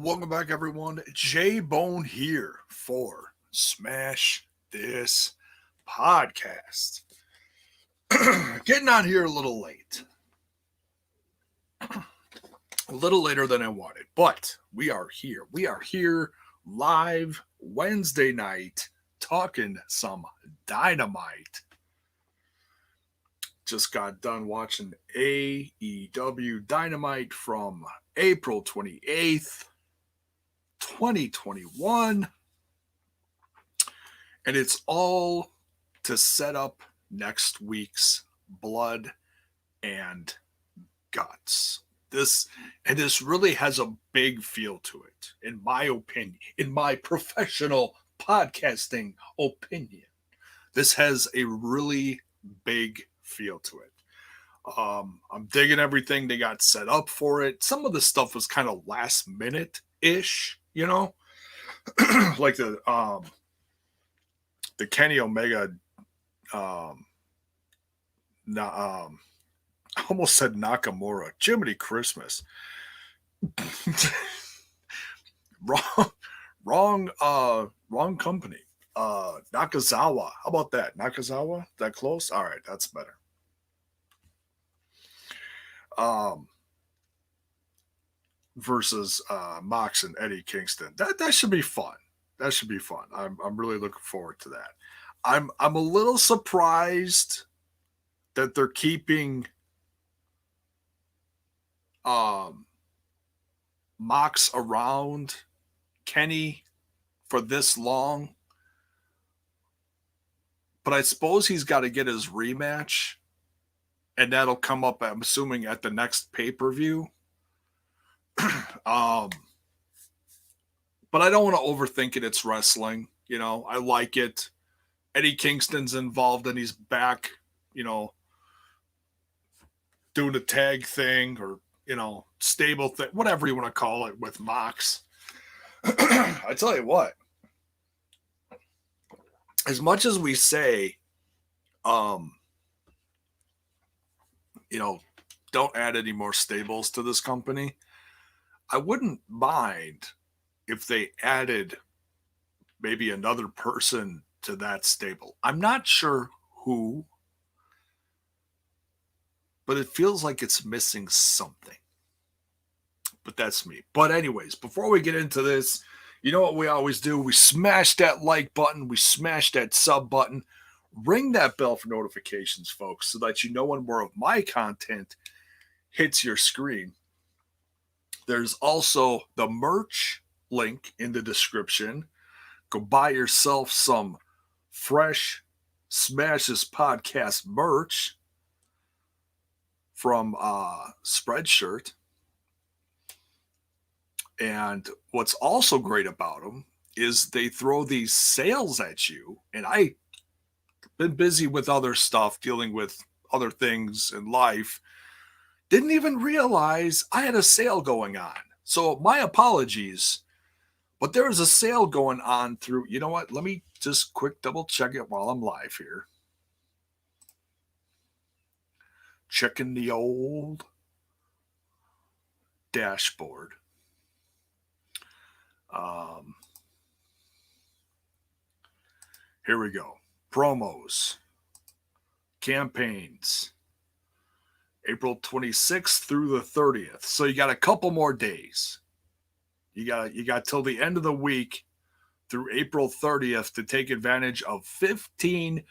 Welcome back, everyone. JAYBONE here for Smash This Podcast. Getting on here a little late. A little later than I wanted, but we are here. We are here live Wednesday night talking some Dynamite. Just got done watching AEW Dynamite from April 28th, 2021. And it's all to set up next week's Blood and Guts. This really has a big feel to it, in my opinion, in my professional podcasting opinion. This has a really big feel to it. I'm digging everything they got set up for it. Some of the stuff was kind of last minute ish, you know, like the Kenny Omega. I almost said Nakamura. Jiminy Christmas. wrong company. Nakazawa. How about that? Nakazawa? That close? All right, that's better. Versus Mox and Eddie Kingston. That should be fun. That should be fun. I'm really looking forward to that. I'm a little surprised that they're keeping Mox around Kenny for this long. But I suppose he's got to get his rematch, and that'll come up, I'm assuming, at the next pay-per-view. But I don't want to overthink it. It's wrestling. You know, I like it. Eddie Kingston's involved, and he's back, you know, doing a tag thing or, you know, stable thing, whatever you want to call it, with Mox. I tell you what, as much as we say, you know, don't add any more stables to this company, I wouldn't mind if they added maybe another person to that stable. I'm not sure who, but it feels like it's missing something. But that's me. But anyways, before we get into this, you know what we always do? We smash that like button. We smash that sub button. Ring that bell for notifications, folks, so that you know when more of my content hits your screen. There's also the merch link in the description. Go buy yourself some fresh Smash This Podcast merch from Spreadshirt. And what's also great about them is they throw these sales at you. And I've been busy with other stuff, dealing with other things in life. Didn't even realize I had a sale going on. So my apologies. But there is a sale going on through, you know what? Let me just quick double check it while I'm live here. Checking the old dashboard. Here we go. Promos, campaigns, April 26th through the 30th. So you got a couple more days. You got till the end of the week through April 30th to take advantage of 15%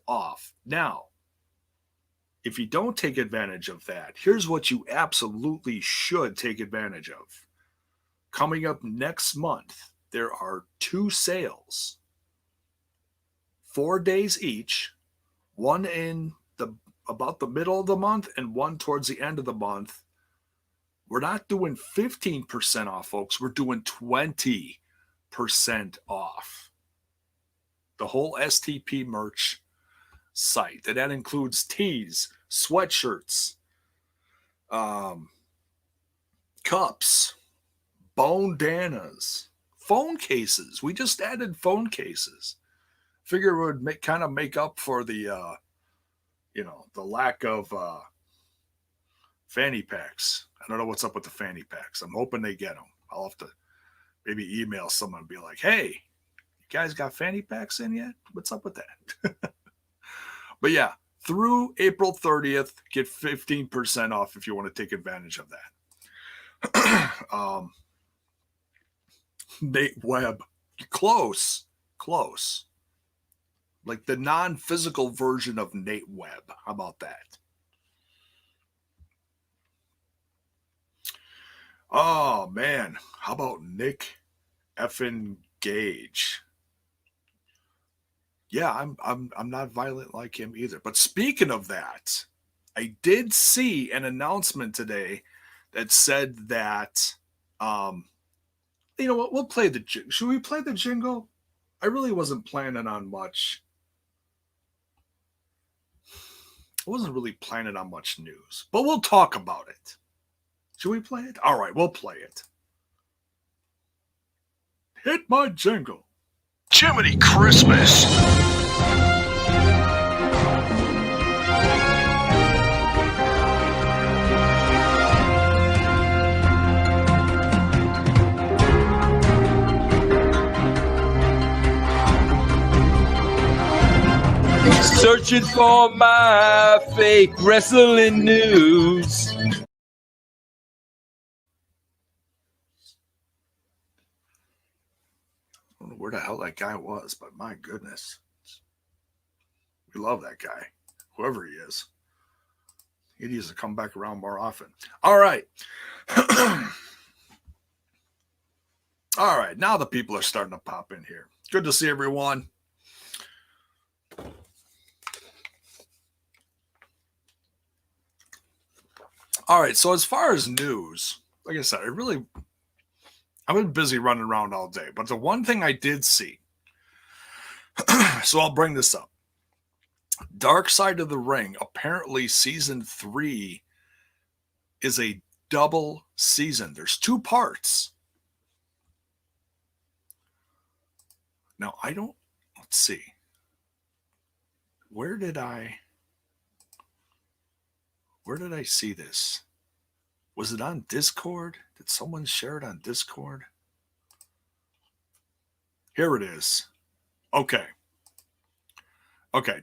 off. Now, if you don't take advantage of that, here's what you absolutely should take advantage of. Coming up next month, there are 2 sales, 4 days each, one in about the middle of the month and one towards the end of the month. We're not doing 15% off, folks. We're doing 20% off. The whole STP merch site. And that includes tees, sweatshirts, cups, bandanas, phone cases. We just added phone cases. Figure it would make up for the the lack of fanny packs. I don't know what's up with the fanny packs. I'm hoping they get them. I'll have to maybe email someone and be like, hey, you guys got fanny packs in yet? What's up with that? But yeah, through April 30th, get 15% off if you want to take advantage of that. Nate Webb, close. Like the non-physical version of Nate Webb. How about that? Oh man, how about Nick effing Gage? Yeah, I'm not violent like him either. But speaking of that, I did see an announcement today that said that you know what, we'll play the should we play the jingle? I really wasn't planning on much. I wasn't really planning on much news, but we'll talk about it. Should we play it? All right, we'll play it. Hit my jingle. Jiminy Christmas. Searching for my fake wrestling news. I don't know where the hell that guy was, but my goodness. We love that guy, whoever he is. He needs to come back around more often. All right. All right, now the people are starting to pop in here. Good to see everyone. All right, so as far as news, like I said, I've been busy running around all day. But the one thing I did see, so I'll bring this up. Dark Side of the Ring, apparently season 3 is a double season. There's 2 parts. Now, let's see. Where did I see this? Was it on Discord? Did someone share it on Discord? Here it is. Okay,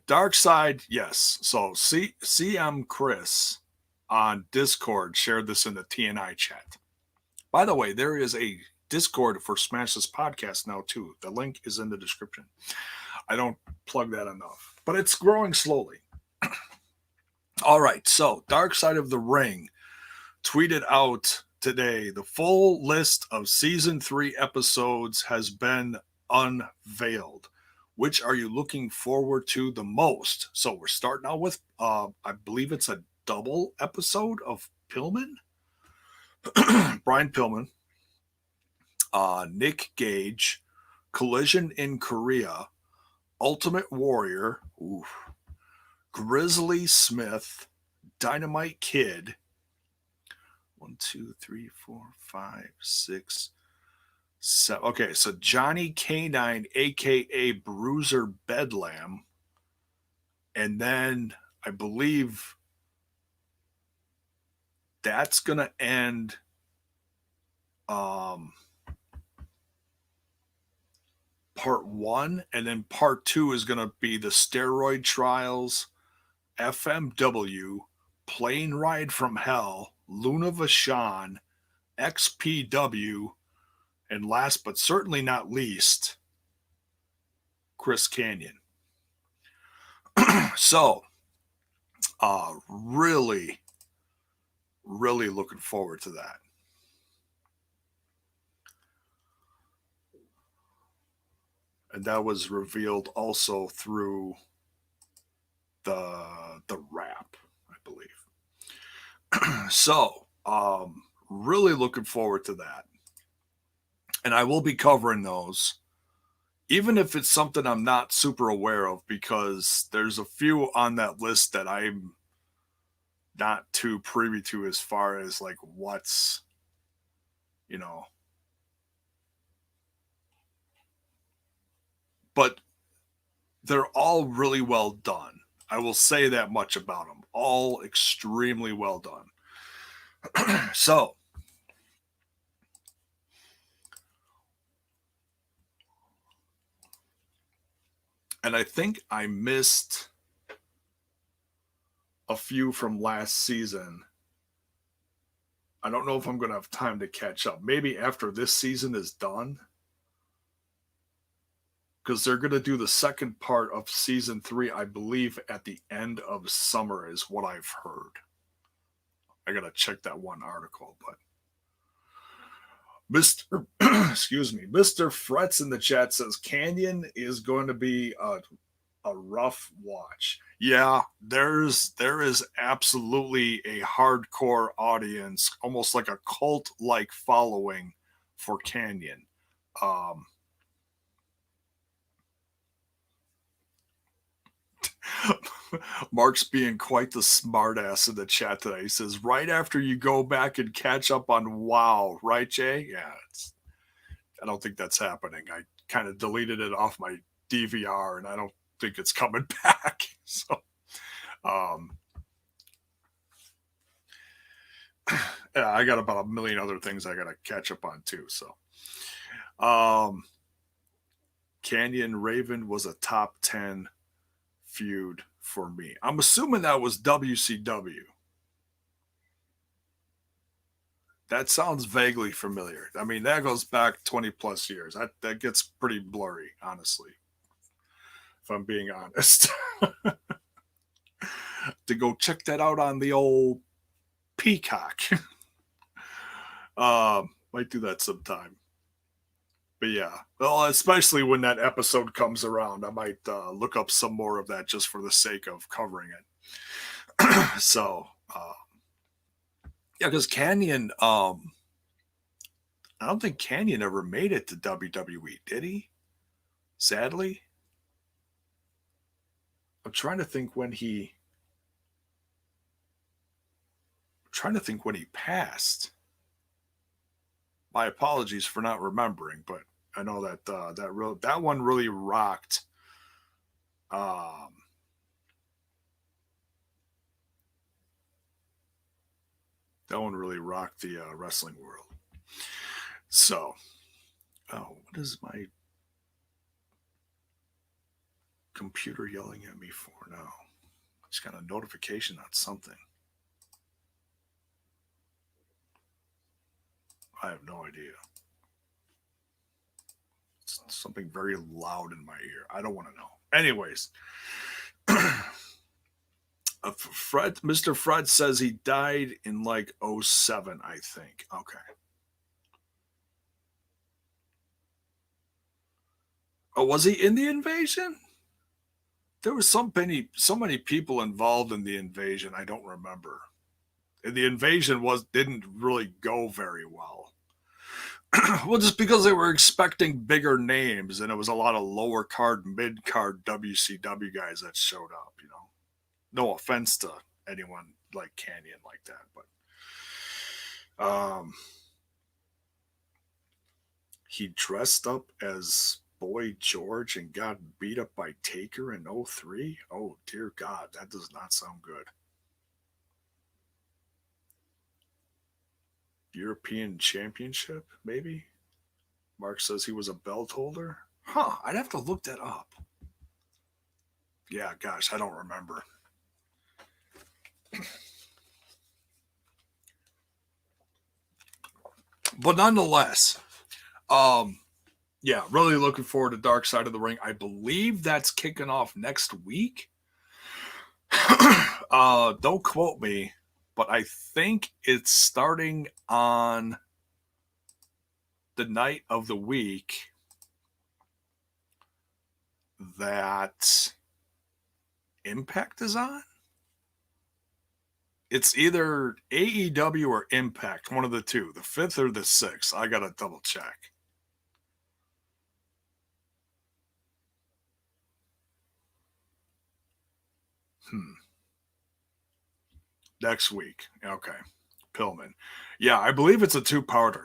Dark Side, yes. So CM Kris on Discord shared this in the TNI chat. By the way, there is a Discord for Smash This Podcast now too. The link is in the description. I don't plug that enough, but it's growing slowly. All right, so Dark Side of the Ring tweeted out today the full list of season 3 episodes has been unveiled. Which are you looking forward to the most? So we're starting out with, I believe it's a double episode of Pillman. Brian Pillman. Nick Gage. Collision in Korea. Ultimate Warrior. Grizzly Smith. Dynamite Kid. 1, 2, 3, 4, 5, 6, 7. Okay, so Johnny K9, a.k.a. Bruiser Bedlam. And then I believe that's going to end part 1. And then part 2 is going to be the Steroid Trials, FMW, Plane Ride from Hell, Luna Vachon, XPW, and last but certainly not least, Chris Kanyon. So, really, really looking forward to that. And that was revealed also through the wrap, I believe. So, really looking forward to that. And I will be covering those, even if it's something I'm not super aware of, because there's a few on that list that I'm not too privy to as far as like what's, but they're all really well done. I will say that much about them. All extremely well done. So, And I think I missed a few from last season. I don't know if I'm going to have time to catch up. Maybe after this season is done. Because they're going to do the second part of season 3, I believe, at the end of summer is what I've heard. I got to check that one article, but Mr. excuse me, Mr. Frets in the chat says Canyon is going to be a rough watch. Yeah, there is absolutely a hardcore audience, almost like a cult-like following for Canyon. Mark's being quite the smartass in the chat today. He says, right after you go back and catch up on WoW, right, Jay? Yeah, I don't think that's happening. I kind of deleted it off my DVR, and I don't think it's coming back. So, yeah, I got about a million other things I got to catch up on too. So, Canyon Raven was a top 10 feud for me. I'm assuming that was WCW. That sounds vaguely familiar. I mean, that goes back 20 plus years. That gets pretty blurry, honestly, if I'm being honest. To go check that out on the old Peacock. Might do that sometime. But yeah, well, especially when that episode comes around, I might look up some more of that just for the sake of covering it. So, yeah, because Canyon, I don't think Canyon ever made it to WWE, did he? Sadly. I'm trying to think when he passed. My apologies for not remembering, but I know that that one really rocked. That one really rocked the wrestling world. So, what is my computer yelling at me for now? I just got a notification on something. I have no idea. It's something very loud in my ear. I don't want to know. Anyways, Mr. Fred says he died in like 07, I think. Okay. Oh, was he in the invasion? There was so many people involved in the invasion. I don't remember. The invasion didn't really go very well. Well, just because they were expecting bigger names, and it was a lot of lower card, mid card WCW guys that showed up. You know, no offense to anyone like Canyon like that, but he dressed up as Boy George and got beat up by Taker in 03. Oh dear God, that does not sound good. European Championship, maybe? Mark says he was a belt holder. Huh, I'd have to look that up. Yeah, gosh, I don't remember. But nonetheless, yeah, really looking forward to Dark Side of the Ring. I believe that's kicking off next week. Don't quote me, but I think it's starting on the night of the week that Impact is on. It's either AEW or Impact, one of the two, the 5th or the 6th. I got to double check. Next week. Okay. Pillman. Yeah, I believe it's a 2-parter.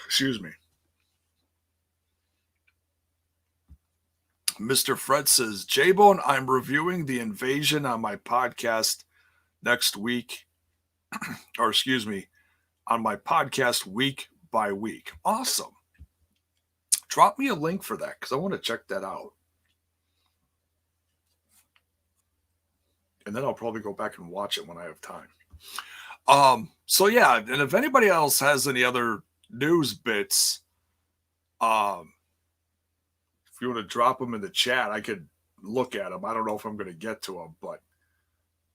Excuse me. Mr. Fred says, JAYBONE, I'm reviewing the invasion on my podcast next week. Or excuse me, on my podcast week by week. Awesome. Drop me a link for that because I want to check that out. And then I'll probably go back and watch it when I have time. So yeah, and if anybody else has any other news bits, if you want to drop them in the chat, I could look at them. I don't know if I'm going to get to them, but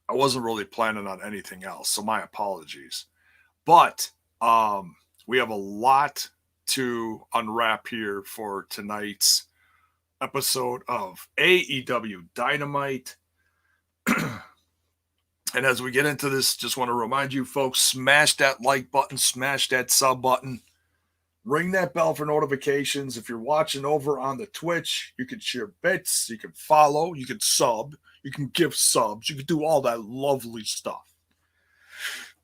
I wasn't really planning on anything else, so my apologies. But we have a lot to unwrap here for tonight's episode of AEW Dynamite. And as we get into this, just want to remind you folks, smash that like button, smash that sub button, ring that bell for notifications. If you're watching over on the Twitch, you can share bits, you can follow, you can sub, you can give subs, you can do all that lovely stuff.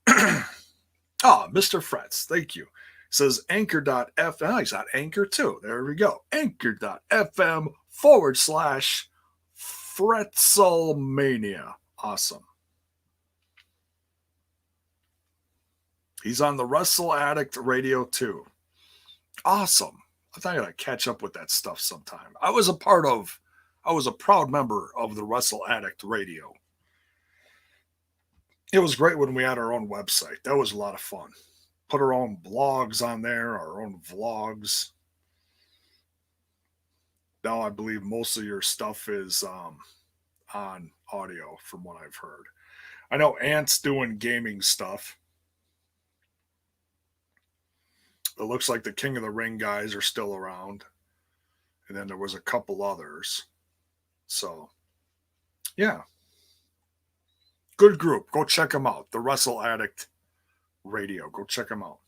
Mr. Frets, thank you. Says anchor.fm. He's on Anchor too. There we go. Anchor.fm/Fretzelmania. Awesome. He's on the Wrestle Addict Radio too. Awesome. I think I gotta catch up with that stuff sometime. I was a proud member of the Wrestle Addict Radio. It was great when we had our own website. That was a lot of fun. Put our own blogs on there, our own vlogs. Now I believe most of your stuff is on audio from what I've heard. I know Ant's doing gaming stuff. It looks like the King of the Ring guys are still around. And then there was a couple others. So, yeah. Good group. Go check them out. The Wrestle Addict Radio. Go check them out.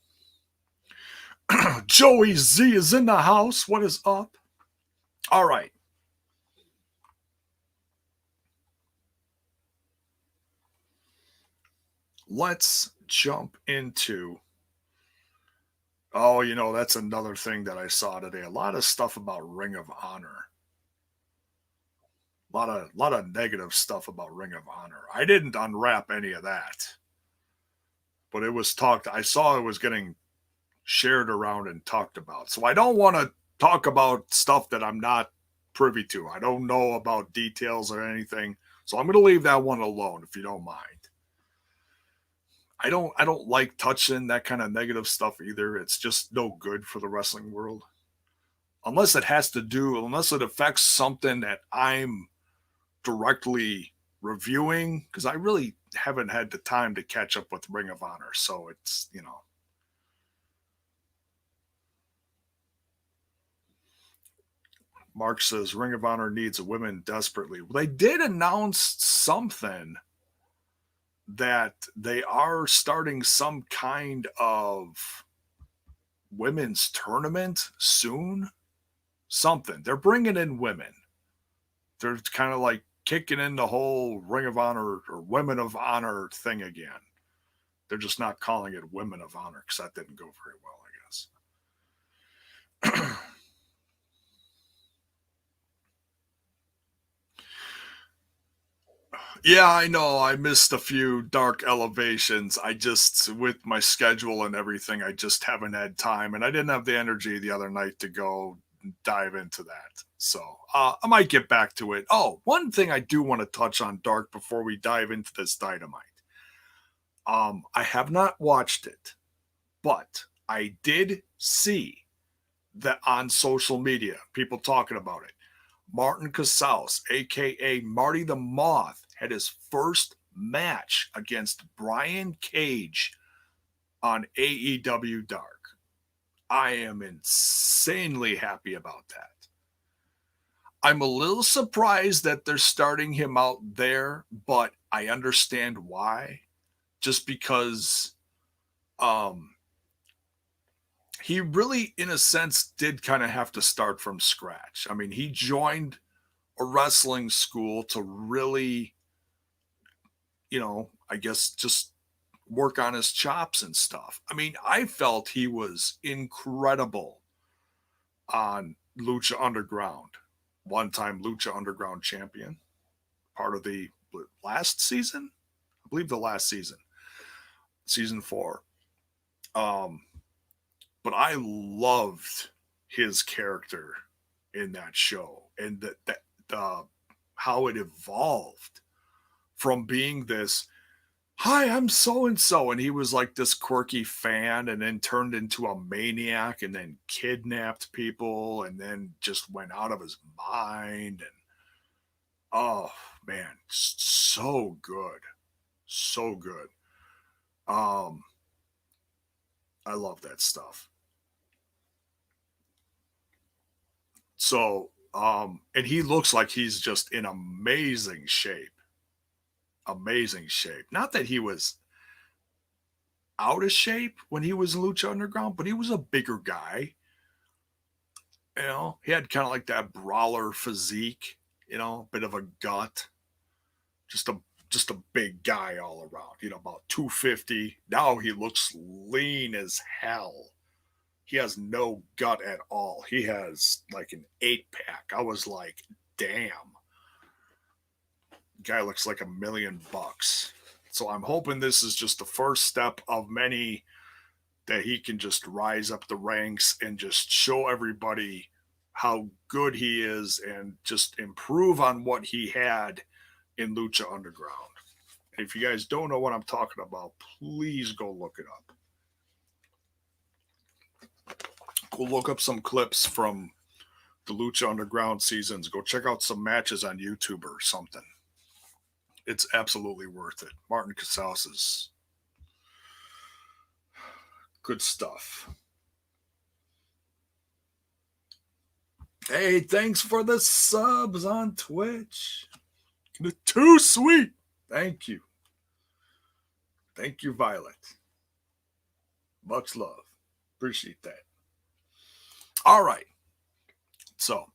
Joey Z is in the house. What is up? All right. Let's jump into... Oh, that's another thing that I saw today. A lot of stuff about Ring of Honor. A lot of negative stuff about Ring of Honor. I didn't unwrap any of that. But it was talked. I saw it was getting shared around and talked about. So I don't want to talk about stuff that I'm not privy to. I don't know about details or anything. So I'm going to leave that one alone if you don't mind. I don't like touching that kind of negative stuff either. It's just no good for the wrestling world. Unless it affects something that I'm directly reviewing, because I really haven't had the time to catch up with Ring of Honor. So it's, Mark says Ring of Honor needs women desperately. Well, they did announce something that they are starting some kind of women's tournament soon. Something. They're bringing in women. They're kind of like kicking in the whole Ring of Honor or Women of Honor thing again. They're just not calling it Women of Honor because that didn't go very well, I guess. Yeah, I know. I missed a few Dark Elevations. With my schedule and everything, I just haven't had time. And I didn't have the energy the other night to go dive into that. So I might get back to it. Oh, one thing I do want to touch on Dark before we dive into this Dynamite. I have not watched it, but I did see that on social media, people talking about it. Martin Casals, a.k.a. Marty the Moth, had his first match against Brian Cage on AEW Dark. I am insanely happy about that. I'm a little surprised that they're starting him out there, but I understand why. Just because he really, in a sense, did kind of have to start from scratch. I mean, he joined a wrestling school to really, I guess just work on his chops and stuff. I mean, I felt he was incredible on Lucha Underground. One-time Lucha Underground champion. Part of the last season? I believe the last season. Season 4. But I loved his character in that show and how it evolved from being this, hi, I'm so-and-so. And he was like this quirky fan and then turned into a maniac and then kidnapped people and then just went out of his mind. And oh, man, so good. So good. I love that stuff. So, and he looks like he's just in amazing shape. Amazing shape. Not that he was out of shape when he was in Lucha Underground, but he was a bigger guy. You know, he had kind of like that brawler physique, you know, bit of a gut. Just a big guy all around, you know, about 250. Now he looks lean as hell. He has no gut at all. He has like an 8-pack. I was like, damn. Guy looks like $1 million. So I'm hoping this is just the first step of many that he can just rise up the ranks and just show everybody how good he is and just improve on what he had in Lucha Underground. And if you guys don't know what I'm talking about, please go look it up. Go look up some clips from the Lucha Underground seasons. Go check out some matches on YouTube or something. It's absolutely worth it. Martin Casals is good stuff. Hey, thanks for the subs on Twitch. Too sweet. Thank you. Thank you, Violet. Much love. Appreciate that. All right. So,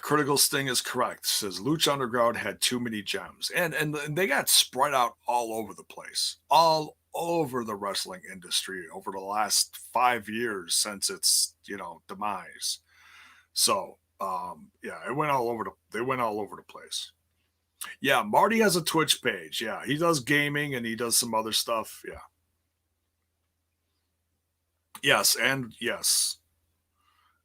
Critical Sting is correct. Says Lucha Underground had too many gems. And they got spread out all over the place. All over the wrestling industry over the last 5 years since its, you know, demise. So, yeah, they went all over the place. Yeah, Marty has a Twitch page. Yeah, he does gaming and he does some other stuff. Yeah. Yes, and yes.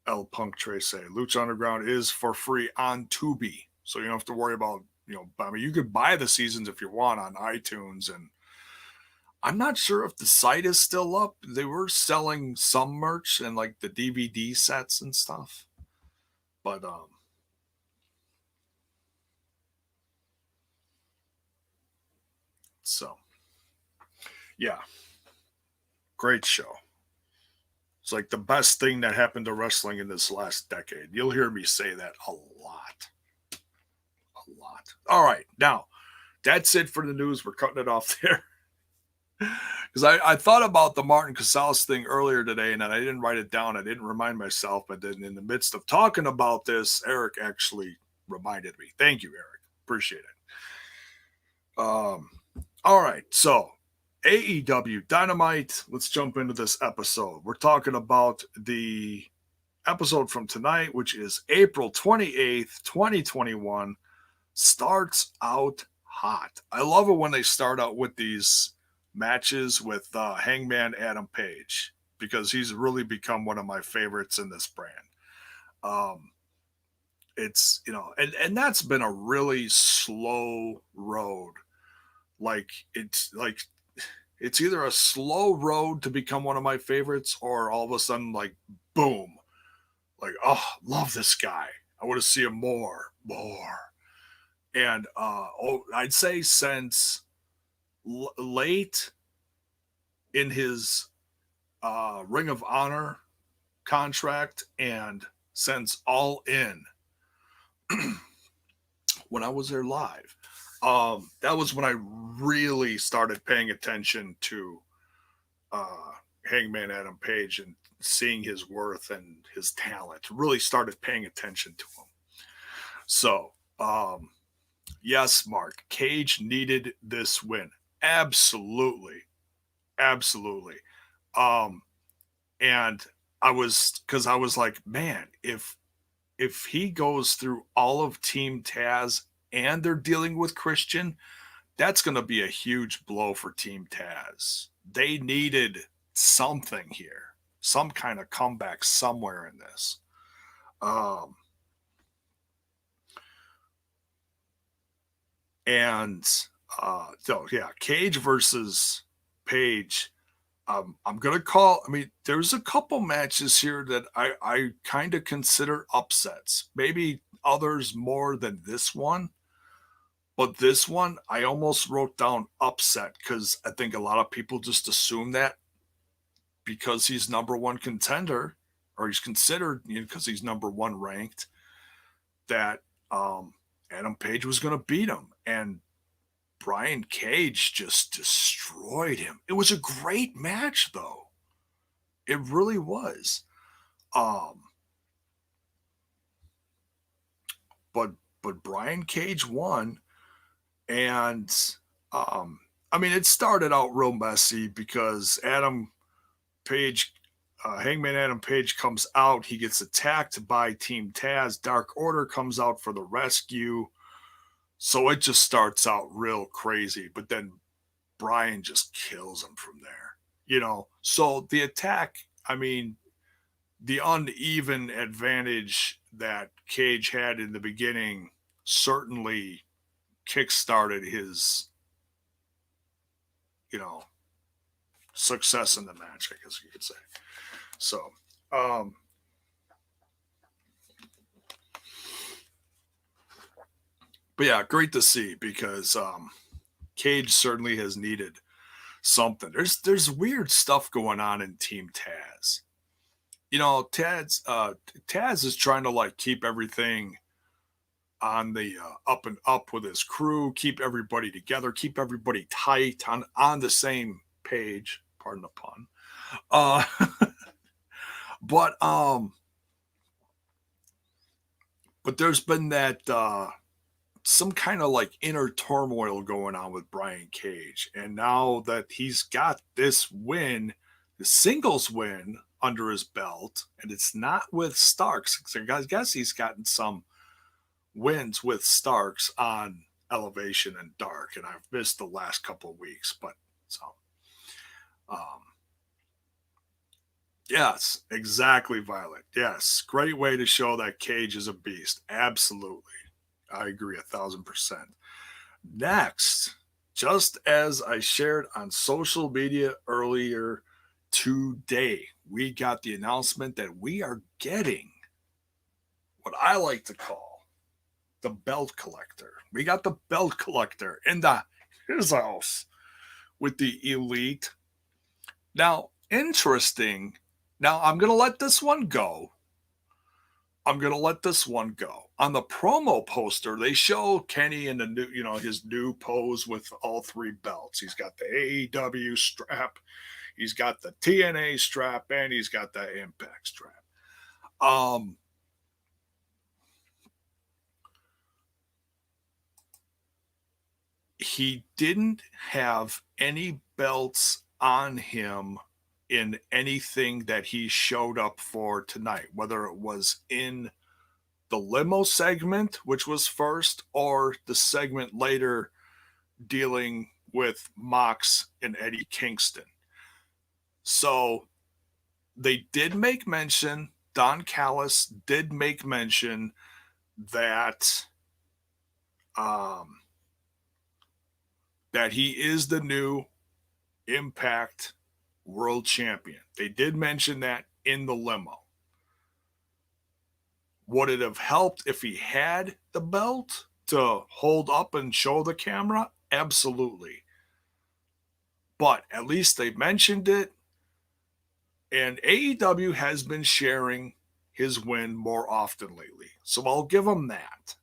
El Punk Trace. Lucha Underground is for free on Tubi. So you don't have to worry about, you know, I mean, you could buy the seasons if you want on iTunes. And I'm not sure if the site is still up. They were selling some merch and like the DVD sets and stuff. But, so, yeah. Great show. It's like the best thing that happened to wrestling in this last decade. You'll hear me say that a lot. A lot. All right. Now, that's it for the news. We're cutting it off there. Because I thought about the Martin Casals thing earlier today, and then I didn't write it down. I didn't remind myself. But then in the midst of talking about this, Eric actually reminded me. Thank you, Eric. Appreciate it. All right. So, AEW Dynamite. Let's jump into this episode. We're talking about the episode from tonight, which is April 28th, 2021. Starts out hot. I love it when they start out with these matches with Hangman Adam Page, because he's really become one of my favorites in this brand. It's, you know, and that's been a really slow road. Like it's either a slow road to become one of my favorites, or all of a sudden, like, boom, like, oh, love this guy. I want to see him more. And I'd say since late in his Ring of Honor contract, and since All In, when I was there live, that was when I really started paying attention to Hangman Adam Page and seeing his worth and his talent. Really started paying attention to him. So, yes, Mark, Cage needed this win. Absolutely. And I was like, man, if he goes through all of Team Taz and they're dealing with Christian, that's going to be a huge blow for Team Taz. They needed something here, some kind of comeback somewhere in this. And so yeah, Cage versus Page. I'm gonna call. I mean, there's a couple matches here that I kind of consider upsets. Maybe others more than this one, but this one I almost wrote down upset because I think a lot of people just assume that because he's number one contender or he's considered because he's number one ranked that Adam Page was going to beat him, and Brian Cage just destroyed him. It was a great match, though. It really was. But Brian Cage won, and I mean, it started out real messy because Adam Page, Hangman Adam Page comes out. He gets attacked by Team Taz. Dark Order comes out for the rescue. So it just starts out real crazy, but then Brian just kills him from there. So the attack, I mean, the uneven advantage that Cage had in the beginning certainly kickstarted his, success in the match, I guess you could say. So, but yeah, great to see because Cage certainly has needed something. There's weird stuff going on in Team Taz. Taz is trying to keep everything on the up and up with his crew, keep everybody together, keep everybody tight on the same page. Pardon the pun. But there's been that some kind of inner turmoil going on with Brian Cage. And now that he's got this win, the singles win under his belt, and it's not with Starks. I guess he's gotten some wins with Starks on Elevation and Dark, and I've missed the last couple of weeks. But yes, exactly, Violet. Yes, great way to show that Cage is a beast. Absolutely. I agree 1,000%. Next, just as I shared on social media earlier today, we got the announcement that we are getting what I like to call the belt collector. We got the belt collector in his house with the Elite. Now, interesting. Now, I'm going to let this one go. On the promo poster, they show Kenny in the new, his new pose with all three belts. He's got the AEW strap, he's got the TNA strap, and he's got the Impact strap. He didn't have any belts on him in anything that he showed up for tonight, whether it was in the limo segment, which was first, or the segment later dealing with Mox and Eddie Kingston. So they did make mention, Don Callis did make mention that that he is the new Impact World Champion. They did mention that in the limo. Would it have helped if he had the belt to hold up and show the camera? Absolutely. But at least they mentioned it. And AEW has been sharing his win more often lately. So I'll give him that.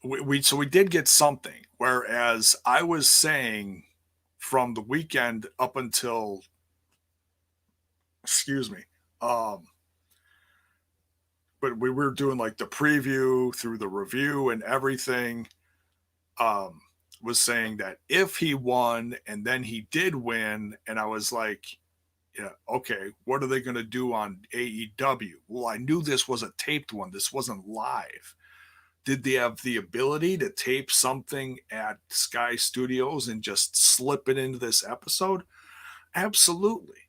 We did get something. Whereas I was saying from the weekend up until, but we were doing the preview through the review and everything, was saying that if he won and then he did win, and I was like, yeah, okay, what are they going to do on AEW? Well, I knew this was a taped one. This wasn't live. Did they have the ability to tape something at Sky Studios and just slip it into this episode? Absolutely.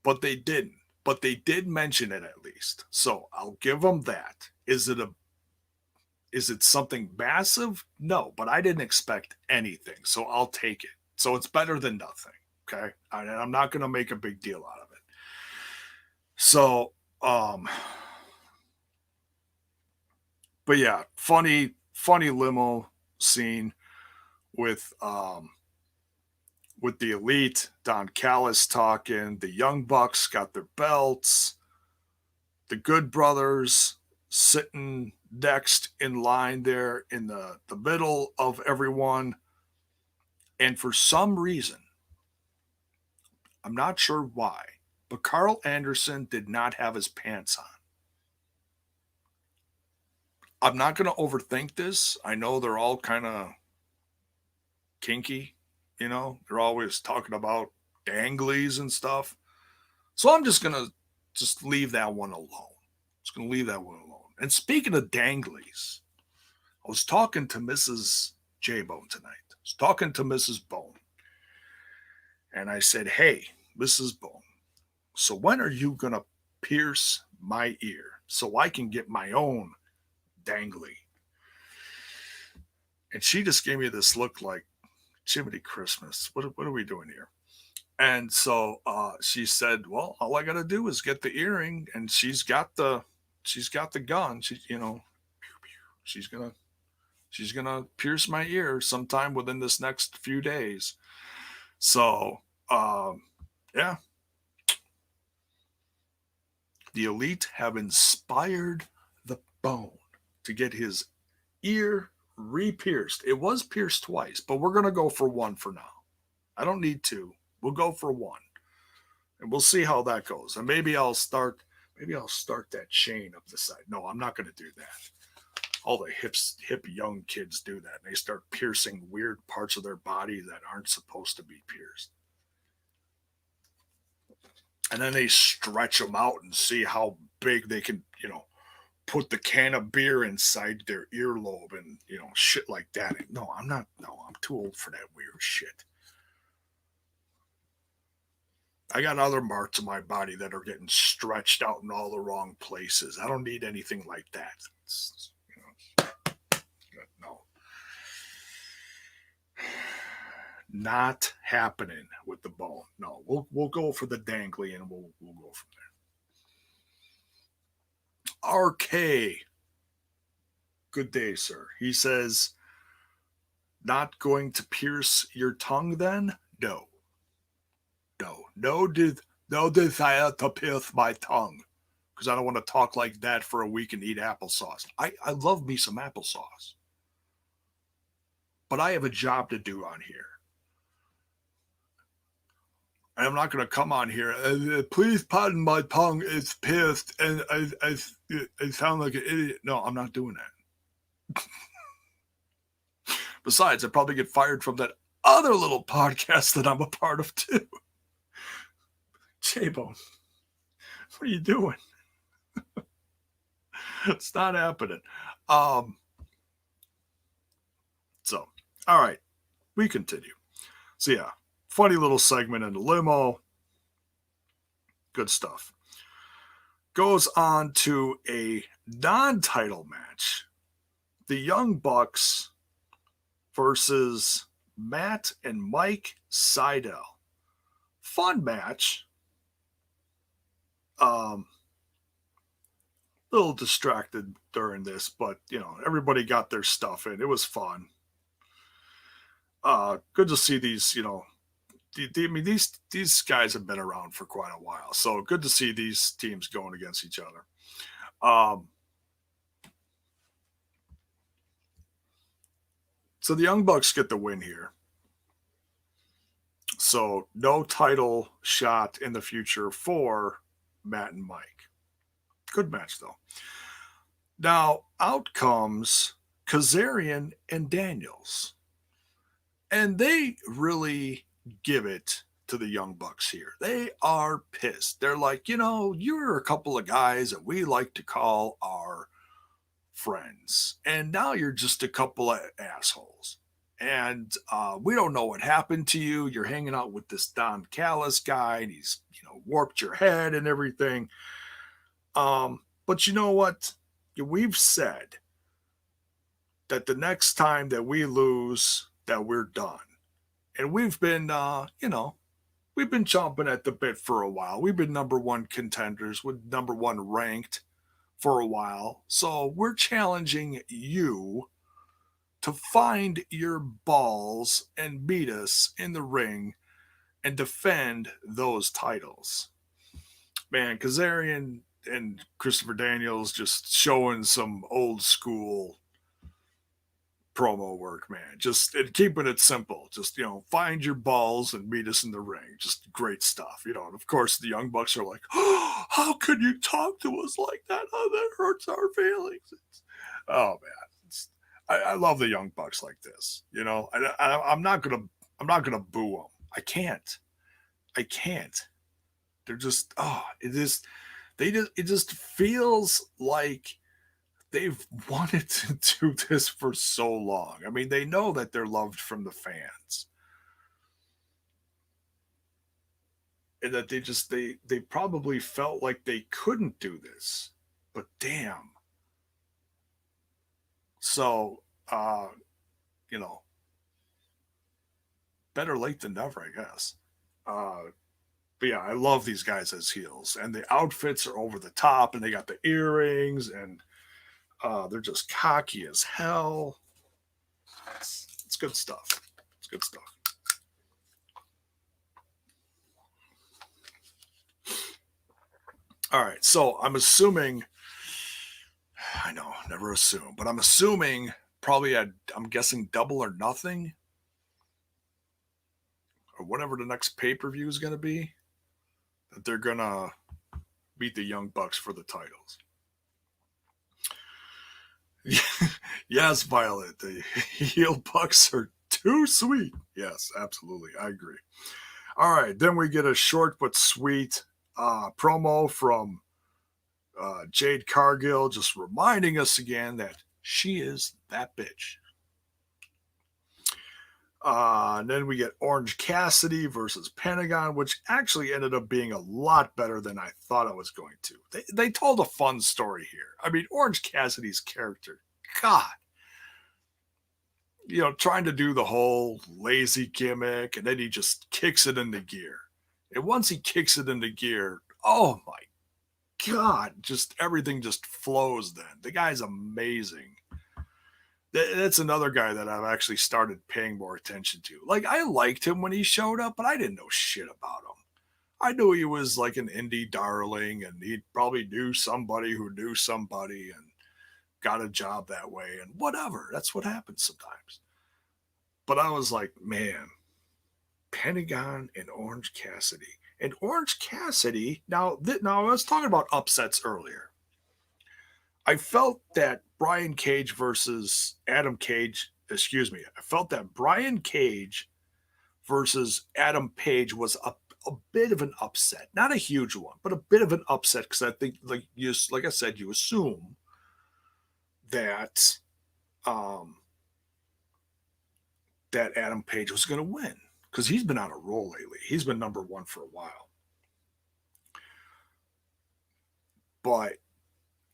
But they didn't. but they did mention it at least. So I'll give them that. Is it something massive? No, but I didn't expect anything. So I'll take it. So it's better than nothing. Okay. And I'm not going to make a big deal out of it. So, but yeah, funny limo scene with the Elite, Don Callis talking, the Young Bucks got their belts, the Good Brothers sitting next in line there in the middle of everyone. And for some reason, I'm not sure why, but Carl Anderson did not have his pants on. I'm not going to overthink this. I know they're all kind of kinky, they're always talking about danglies and stuff. So I'm just going to leave that one alone. Just going to leave that one alone. And speaking of danglies, I was talking to Mrs. JAYBONE tonight. I was talking to Mrs. Bone. And I said, hey, Mrs. Bone, so when are you going to pierce my ear so I can get my own dangly? And she just gave me this look like, Jiminy Christmas, what are we doing here? And so she said, well, all I got to do is get the earring, and she's got the gun. She's gonna pierce my ear sometime within this next few days. So yeah, the Elite have inspired the Bone to get his ear re-pierced. It was pierced twice, but we're gonna go for one for now. I don't need two. We'll go for one, and we'll see how that goes. And maybe I'll start that chain up the side. No, I'm not going to do that. All the hip young kids do that. They start piercing weird parts of their body that aren't supposed to be pierced. And then they stretch them out and see how big they can, put the can of beer inside their earlobe and, shit like that. No, I'm too old for that weird shit. I got other parts of my body that are getting stretched out in all the wrong places. I don't need anything like that. No. Not happening with the Bone. No, we'll go for the dangly, and we'll go from there. RK. Good day, sir. He says, not going to pierce your tongue then? No. No desire to pierce my tongue, because I don't want to talk like that for a week and eat applesauce. I love me some applesauce, but I have a job to do on here. And I'm not going to come on here, please pardon my tongue, it's pierced, and I sound like an idiot. No, I'm not doing that. Besides, I probably get fired from that other little podcast that I'm a part of too. JAYBONE, what are you doing? It's not happening. So, all right, we continue. So yeah, funny little segment in the limo. Good stuff. Goes on to a non-title match. The Young Bucks versus Matt and Mike Sydal. Fun match. Little distracted during this, but everybody got their stuff in. It was fun. Good to see these, these guys have been around for quite a while, so good to see these teams going against each other. So the Young Bucks get the win here. So no title shot in the future for Matt and Mike. Good match, though. Now, out comes Kazarian and Daniels. And they really give it to the Young Bucks here. They are pissed. They're like, you're a couple of guys that we like to call our friends. And now you're just a couple of assholes. And we don't know what happened to you. You're hanging out with this Don Callis guy, and he's, warped your head and everything. But you know what? We've said that the next time that we lose, that we're done. And we've been, we've been chomping at the bit for a while. We've been number one contenders with number one ranked for a while. So we're challenging you to find your balls and beat us in the ring and defend those titles. Man, Kazarian and Christopher Daniels just showing some old school promo work, man. Just keeping it simple. Just, find your balls and meet us in the ring. Just great stuff, And of course, the Young Bucks are like, oh, how could you talk to us like that? Oh, that hurts our feelings. Oh, man. I love the Young Bucks like this. I'm not gonna boo them. I can't. They're just, it just feels like they've wanted to do this for so long. I mean, they know that they're loved from the fans. And that they probably felt like they couldn't do this. But damn. So, better late than never, I guess. But yeah, I love these guys as heels. And the outfits are over the top, and they got the earrings, and they're just cocky as hell. It's good stuff. It's good stuff. All right, so I'm assuming, I know, never assume, but I'm assuming probably I'm guessing Double or Nothing, or whatever the next pay-per-view is going to be, that they're going to beat the Young Bucks for the titles. Yes, Violet, the heel Bucks are too sweet. Yes, absolutely. I agree. All right, then we get a short but sweet promo from Jade Cargill, just reminding us again that she is that bitch. And then we get Orange Cassidy versus Pentagon, which actually ended up being a lot better than I thought it was going to. They told a fun story here. I mean, Orange Cassidy's character, God, trying to do the whole lazy gimmick, and then he just kicks it into gear. And once he kicks it into gear, oh my God, just everything just flows then. The guy's amazing. That's another guy that I've actually started paying more attention to. Like, I liked him when he showed up, but I didn't know shit about him. I knew he was like an indie darling, and he probably knew somebody who knew somebody and got a job that way, and whatever. That's what happens sometimes. But I was like, man, Pentagon and Orange Cassidy. And Orange Cassidy, now I was talking about upsets earlier. I felt that Brian Cage versus Adam Cage, I felt that Brian Cage versus Adam Page was a bit of an upset. Not a huge one, but a bit of an upset, because I think, like I said, you assume that that Adam Page was going to win, because he's been on a roll lately. He's been number one for a while. But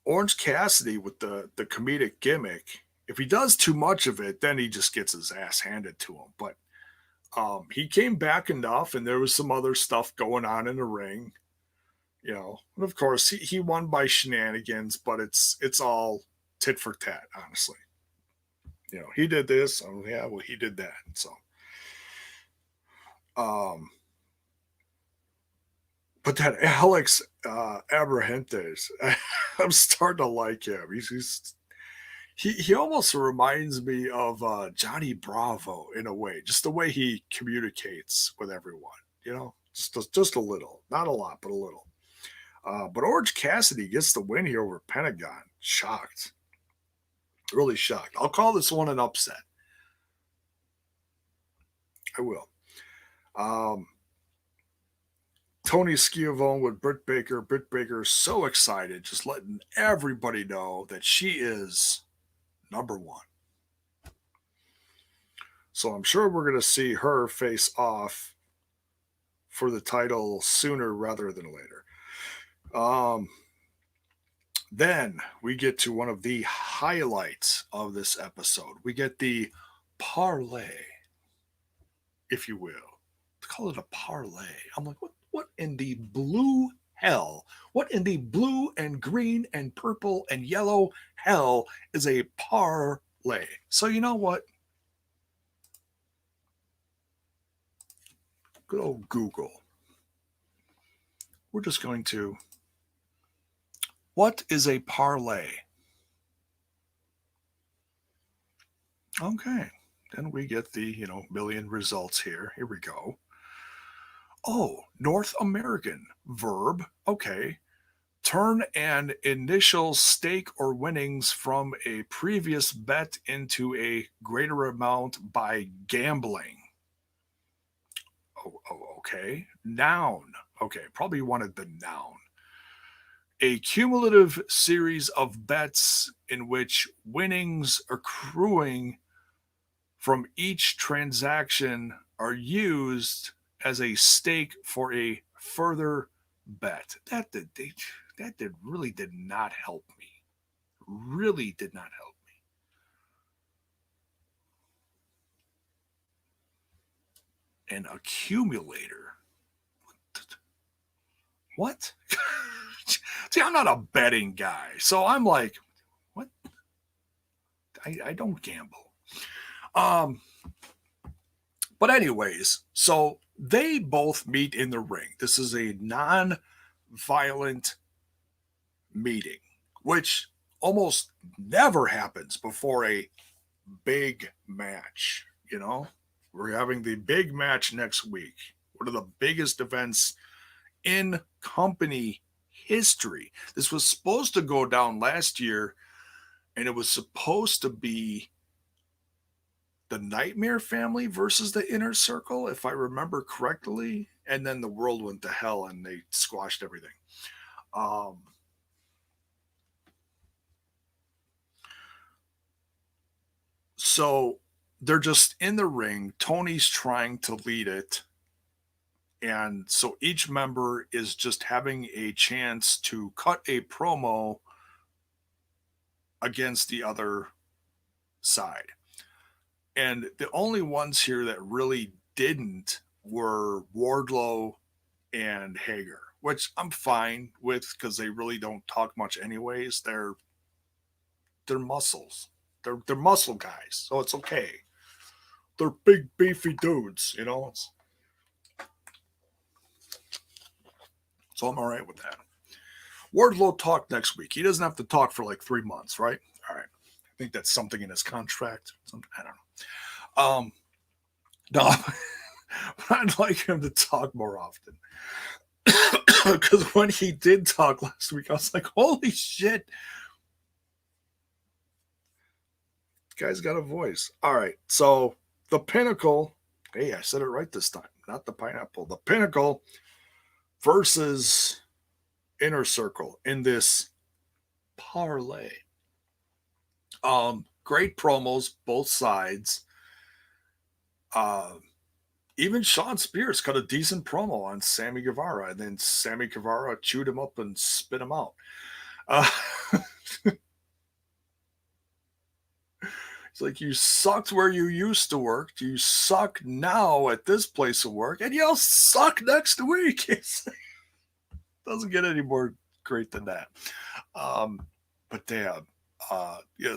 Orange Cassidy with the comedic gimmick, if he does too much of it, then he just gets his ass handed to him. But he came back enough, and there was some other stuff going on in the ring. And of course he won by shenanigans, but it's all tit for tat, honestly. He did this, oh yeah, well, he did that. And so but that Alex Abrahantes, I'm starting to like him. He almost reminds me of Johnny Bravo in a way, just the way he communicates with everyone. Just a little, not a lot, but a little. But Orange Cassidy gets the win here over Pentagon. Shocked, really shocked. I'll call this one an upset. I will. Tony Schiavone with Britt Baker. Britt Baker is so excited, just letting everybody know that she is number one. So I'm sure we're going to see her face off for the title sooner rather than later. Then we get to one of the highlights of this episode. We get the parlay, if you will. Let's call it a parlay. I'm like, what in the blue hell? What in the blue and green and purple and yellow hell is a parlay? So you know what? Good old Google. We're just going to, what is a parlay? Okay. Then we get the, million results here. Here we go. Oh, North American verb. Okay. Turn an initial stake or winnings from a previous bet into a greater amount by gambling. Oh, okay. Noun. Okay, probably wanted the noun. A cumulative series of bets in which winnings accruing from each transaction are used as a stake for a further bet. That really did not help me. Really did not help me. An accumulator. What? See, I'm not a betting guy, so I'm like, what? I don't gamble. But anyways, so they both meet in the ring. This is a non-violent meeting, which almost never happens before a big match. We're having the big match next week. One of the biggest events in company history. This was supposed to go down last year, and it was supposed to be the Nightmare Family versus the Inner Circle, if I remember correctly. And then the world went to hell and they squashed everything. So they're just in the ring. Tony's trying to lead it. And so each member is just having a chance to cut a promo against the other side. And the only ones here that really didn't were Wardlow and Hager, which I'm fine with because they really don't talk much anyways. They're muscles. They're muscle guys, so it's okay. They're big, beefy dudes, So I'm all right with that. Wardlow talk next week. He doesn't have to talk for like 3 months, right? All right. I think that's something in his contract. I don't know. No, I'd like him to talk more often. Because when he did talk last week, I was like, holy shit. Guy's got a voice. All right. So the Pinnacle. Hey, I said it right this time. Not the pineapple. The Pinnacle versus Inner Circle in this parlay. Great promos, both sides. Even Sean Spears cut a decent promo on Sammy Guevara, and then Sammy Guevara chewed him up and spit him out. It's like, you sucked where you used to work. You suck now at this place of work, and you'll suck next week. It doesn't get any more great than that. But damn,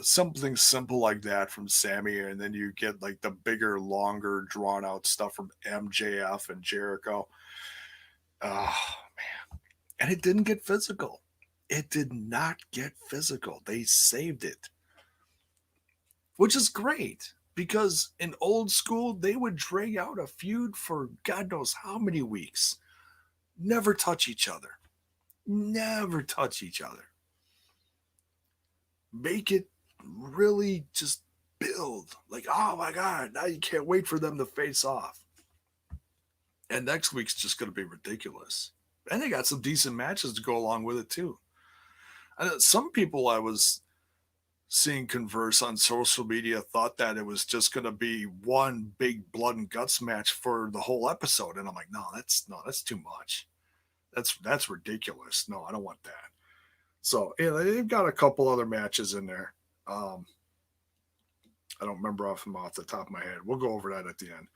something simple like that from Sammy, and then you get like the bigger, longer, drawn out stuff from MJF and Jericho. Oh man. And it didn't get physical. It did not get physical. They saved it. Which is great, because in old school, they would drag out a feud for God knows how many weeks. Never touch each other. Never touch each other. Make it really just build. Like, oh my God, now you can't wait for them to face off. And next week's just going to be ridiculous. And they got some decent matches to go along with it too. And some people I was seeing converse on social media thought that it was just going to be one big blood and guts match for the whole episode, and I'm like, no, that's too much. That's ridiculous. No, I don't want that. So yeah, they've got a couple other matches in there. I don't remember off the top of my head. We'll go over that at the end.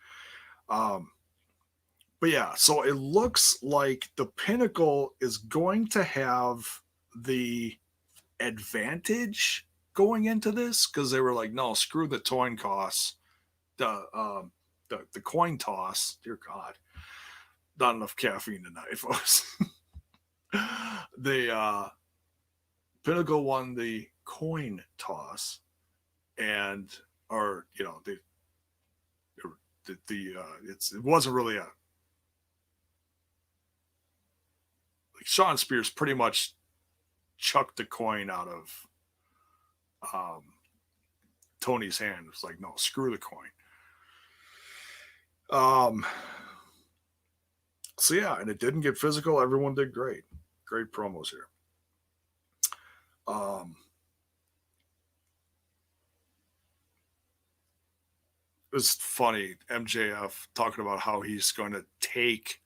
But yeah, so it looks like the Pinnacle is going to have the advantage going into this because they were like, no, screw the coin toss, the coin toss. Dear God, not enough caffeine tonight, folks. The Pinnacle won the coin toss, and it wasn't really a like Sean Spears pretty much chucked the coin out of Tony's hand. It was like, no, screw the coin. So yeah, and it didn't get physical. Everyone did great. Great promos here. It was funny, MJF talking about how he's going to take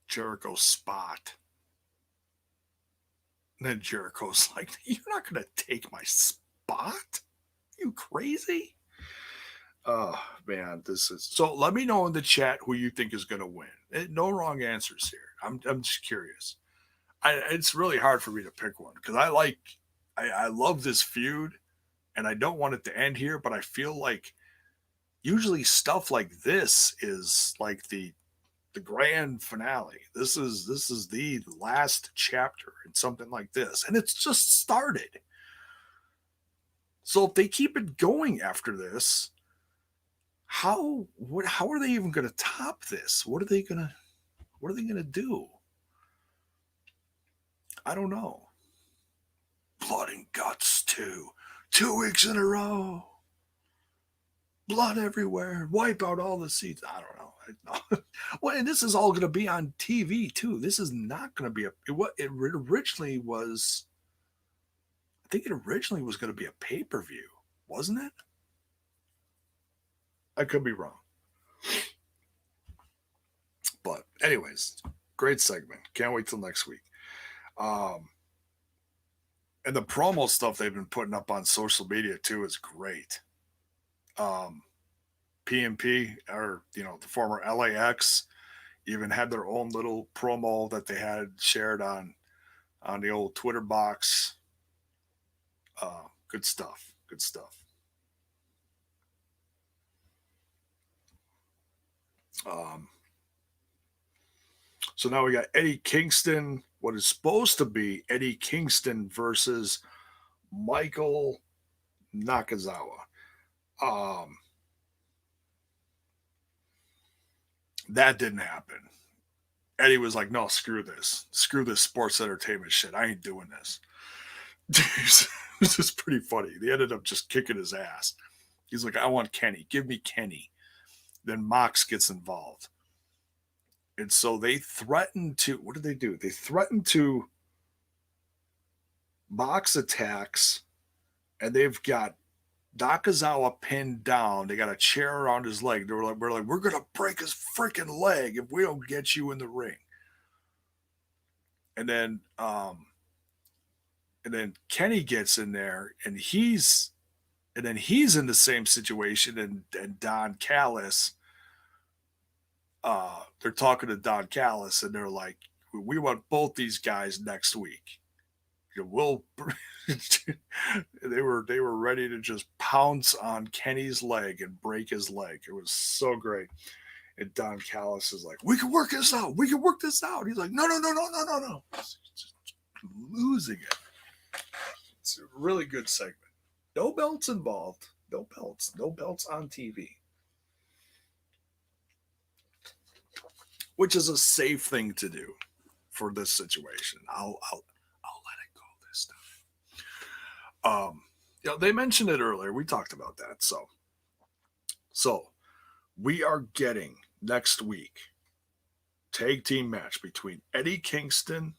Jericho's spot. And then Jericho's like, you're not going to take my spot? You crazy? Oh, man, this is... So let me know in the chat who you think is going to win. No wrong answers here. I'm just curious. It's really hard for me to pick one because I love this feud and I don't want it to end here, but I feel like usually stuff like this is like the grand finale. This is the last chapter in something like this, and it's just started. So if they keep it going after this, how are they even going to top this? What are they going to do? I don't know. Blood and guts 2 weeks in a row. Blood everywhere. Wipe out all the seats. I don't know. Well, and this is all going to be on TV too. This is not going to be it originally was. I think it originally was going to be a pay-per-view, wasn't it? I could be wrong. But anyways, great segment. Can't wait till next week. And the promo stuff they've been putting up on social media too is great. PMP, or the former LAX, even had their own little promo that they had shared on the old Twitter box. Good stuff. Good stuff. So now we got Eddie Kingston, what is supposed to be Eddie Kingston versus Michael Nakazawa. That didn't happen. Eddie was like, no, screw this sports entertainment shit. I ain't doing this. It was just pretty funny. They ended up just kicking his ass. He's like, I want Kenny. Give me Kenny. Then Mox gets involved. And so they threatened to, what did they do? They threatened to box attacks, and they've got Nakazawa pinned down. They got a chair around his leg. We're going to break his freaking leg if we don't get you in the ring. And then Kenny gets in there, and he's in the same situation. And Don Callis, they're talking to Don Callis, and they're like, we want both these guys next week. We'll they were ready to just pounce on Kenny's leg and break his leg. It was so great. And Don Callis is like, we can work this out. We can work this out. He's like, no. Just losing it. It's a really good segment. No belts involved. No belts on TV. Which is a safe thing to do for this situation. I'll let it go this time. They mentioned it earlier. We talked about that. So we are getting next week tag team match between Eddie Kingston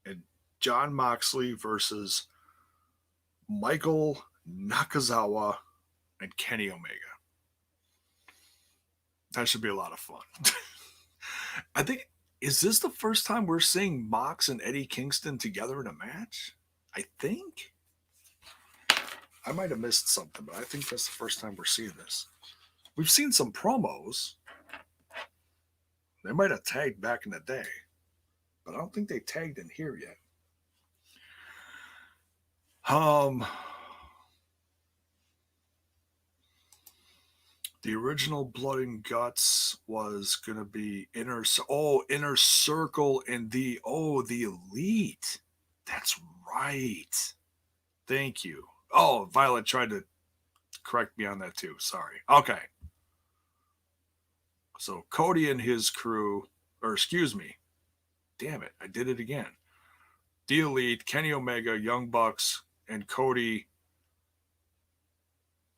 and Jon Moxley versus Michael Nakazawa and Kenny Omega. That should be a lot of fun. I think, is this the first time we're seeing Mox and Eddie Kingston together in a match? I think. I might have missed something, but I think that's the first time we're seeing this. We've seen some promos. They might have tagged back in the day, but I don't think they tagged in here yet. The original Blood and Guts was gonna be Inner Circle and the Elite. That's right. Thank you. Oh, Violet tried to correct me on that too. Sorry. Okay. So Cody and his crew, or excuse me. Damn it, I did it again. The Elite, Kenny Omega, Young Bucks, and Cody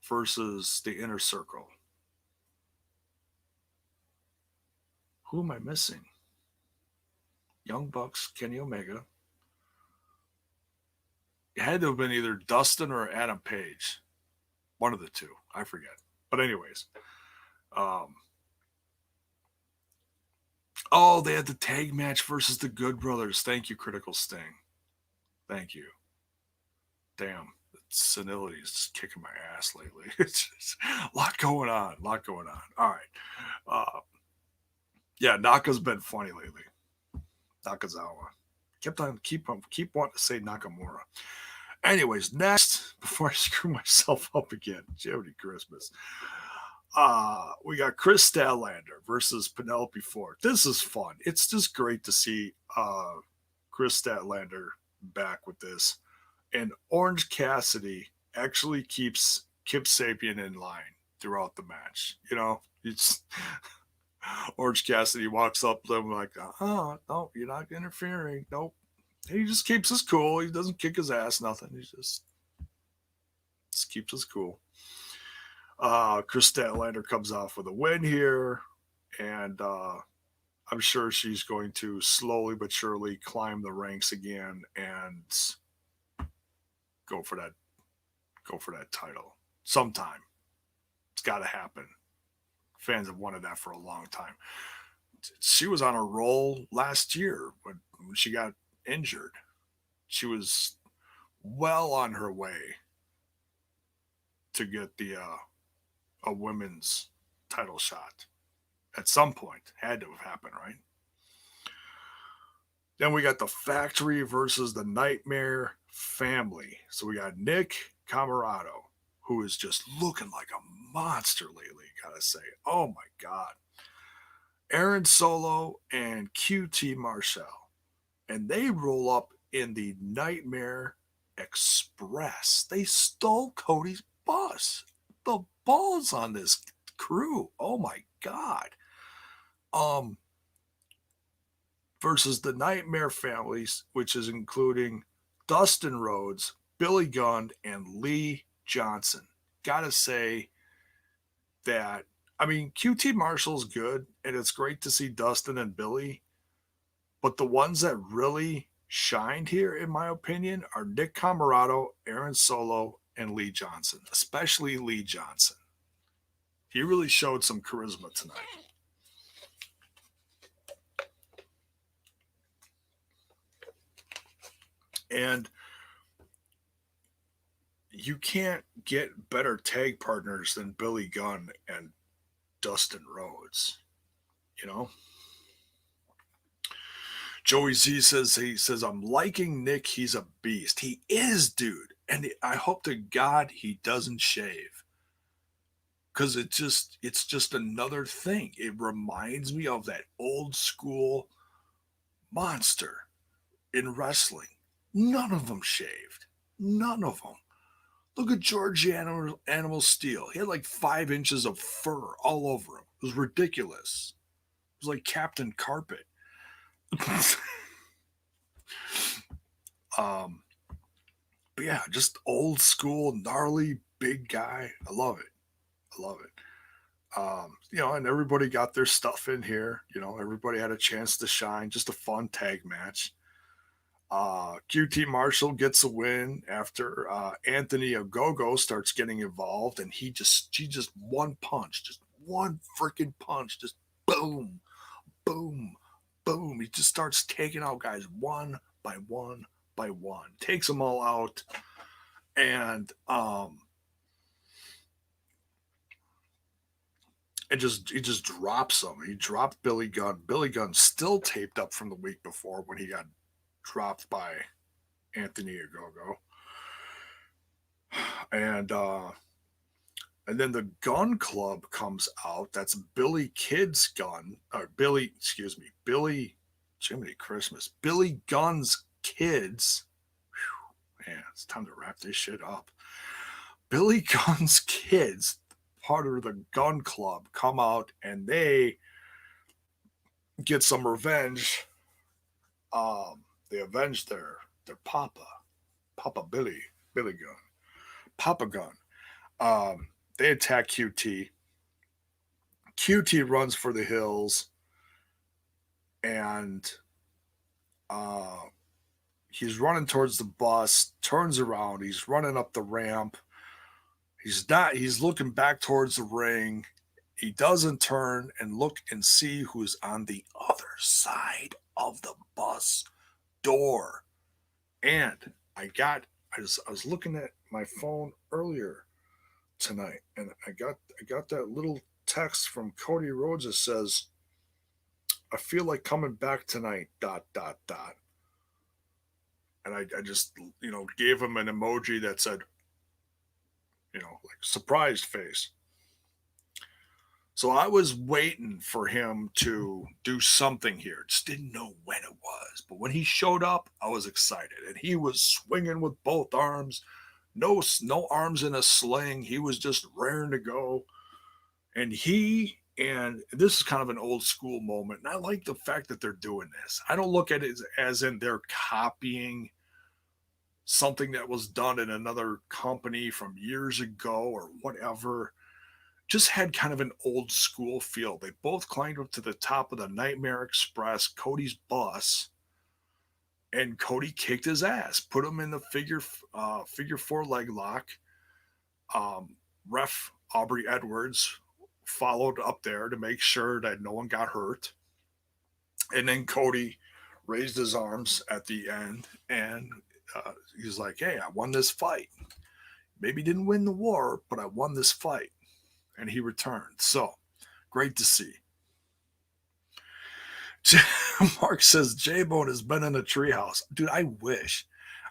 versus the Inner Circle. Who am I missing? Young Bucks, Kenny Omega. It had to have been either Dustin or Adam Page. One of the two. I forget. But anyways. They had the tag match versus the Good Brothers. Thank you, Critical Sting. Thank you. Damn. Senility is just kicking my ass lately. It's just a lot going on. All right. Yeah, Naka's been funny lately. Nakazawa. Keep wanting to say Nakamura. Anyways, next, before I screw myself up again, Jody Christmas. We got Kris Statlander versus Penelope Ford. This is fun. It's just great to see Kris Statlander back with this. And Orange Cassidy actually keeps Kip Sabian in line throughout the match. You know, it's Orange Cassidy walks up to him like, no, you're not interfering. Nope. He just keeps us cool. He doesn't kick his ass, nothing. He just keeps us cool. Kris Statlander comes off with a win here, and I'm sure she's going to slowly but surely climb the ranks again and go for that title sometime. It's got to happen. Fans have wanted that for a long time. She was on a roll last year when she got injured. She was well on her way to get a women's title shot at some point. Had to have happened, right? Then we got the Factory versus the Nightmare Family. So we got Nick Comoroto, who is just looking like a monster lately, gotta say. Oh my God. Aaron Solow and QT Marshall. And they roll up in the Nightmare Express. They stole Cody's bus. The balls on this crew. Oh my God. Versus the Nightmare Families, which is including Dustin Rhodes, Billy Gunn, and Lee Johnson. Gotta say that, I mean, QT Marshall's good, and it's great to see Dustin and Billy, but the ones that really shined here, in my opinion, are Nick Comoroto, Aaron Solow, and Lee Johnson, especially Lee Johnson. He really showed some charisma tonight. And you can't get better tag partners than Billy Gunn and Dustin Rhodes. You know? Joey Z says, I'm liking Nick. He's a beast. He is, dude. And I hope to God he doesn't shave. Because it's just another thing. It reminds me of that old school monster in wrestling. None of them shaved. None of them. Look at George Animal Steel. He had like 5 inches of fur all over him. It was ridiculous. It was like Captain Carpet. But yeah, just old school, gnarly, big guy. I love it. And everybody got their stuff in here. Everybody had a chance to shine. Just a fun tag match. QT Marshall gets a win after Anthony Ogogo starts getting involved, and she just one punch, just one freaking punch, just boom, boom, boom. He just starts taking out guys one by one by one, takes them all out, and he just drops them. He dropped Billy Gunn. Billy Gunn still taped up from the week before when he got dropped by Anthony Ogogo. And then the Gunn Club comes out. That's Billy Kid's Gunn, or Billy, excuse me, Billy, Jiminy Christmas, Billy Gunn's kids. Whew, man, it's time to wrap this shit up. Billy Gunn's kids, part of the Gunn Club, come out and they get some revenge. They avenge their papa, Billy Gunn, Papa Gunn. They attack QT. QT runs for the hills, and he's running towards the bus, turns around, he's running up the ramp. He's looking back towards the ring. He doesn't turn and look and see who's on the other side of the bus door. And I was looking at my phone earlier tonight, and I got that little text from Cody Rhodes that says, "I feel like coming back tonight, ... And I just, gave him an emoji that said, like surprised face. So I was waiting for him to do something here. Just didn't know when it was. But when he showed up, I was excited. And he was swinging with both arms. No arms in a sling. He was just raring to go. And this is kind of an old school moment. And I like the fact that they're doing this. I don't look at it as in they're copying something that was done in another company from years ago or whatever. Just had kind of an old school feel. They both climbed up to the top of the Nightmare Express, Cody's bus, and Cody kicked his ass, put him in the figure 4 leg lock. Ref Aubrey Edwards followed up there to make sure that no one got hurt. And then Cody raised his arms at the end, and he's like, "Hey, I won this fight. Maybe didn't win the war, but I won this fight." And he returned. So, great to see. Mark says, JAYBONE has been in a treehouse. Dude, I wish,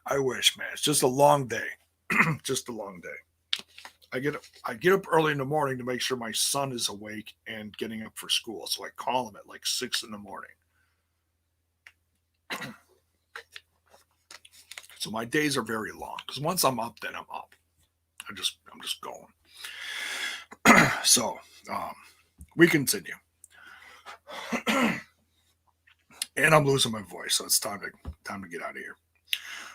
man. It's just a long day. Just a long day. I get up early in the morning to make sure my son is awake and getting up for school. So I call him at like 6 in the morning. So my days are very long. Because once I'm up, then I'm up. I'm just going. So, we continue. And I'm losing my voice, so it's time to get out of here.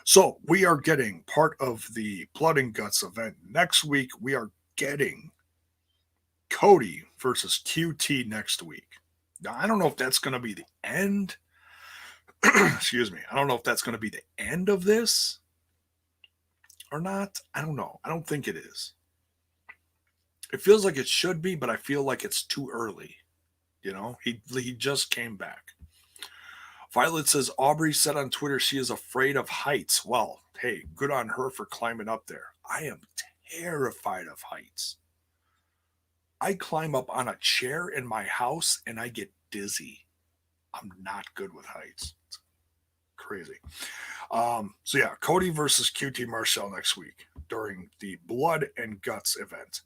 So, we are getting part of the Blood and Guts event. Next week, we are getting Cody versus QT next week. Now, I don't know if that's going to be the end. Excuse me. I don't know if that's going to be the end of this or not. I don't know. I don't think it is. It feels like it should be, but I feel like it's too early. He just came back. Violet says, Aubrey said on Twitter she is afraid of heights. Well, hey, good on her for climbing up there. I am terrified of heights. I climb up on a chair in my house and I get dizzy. I'm not good with heights. It's crazy. So yeah, Cody versus QT Marshall next week during the Blood and Guts event.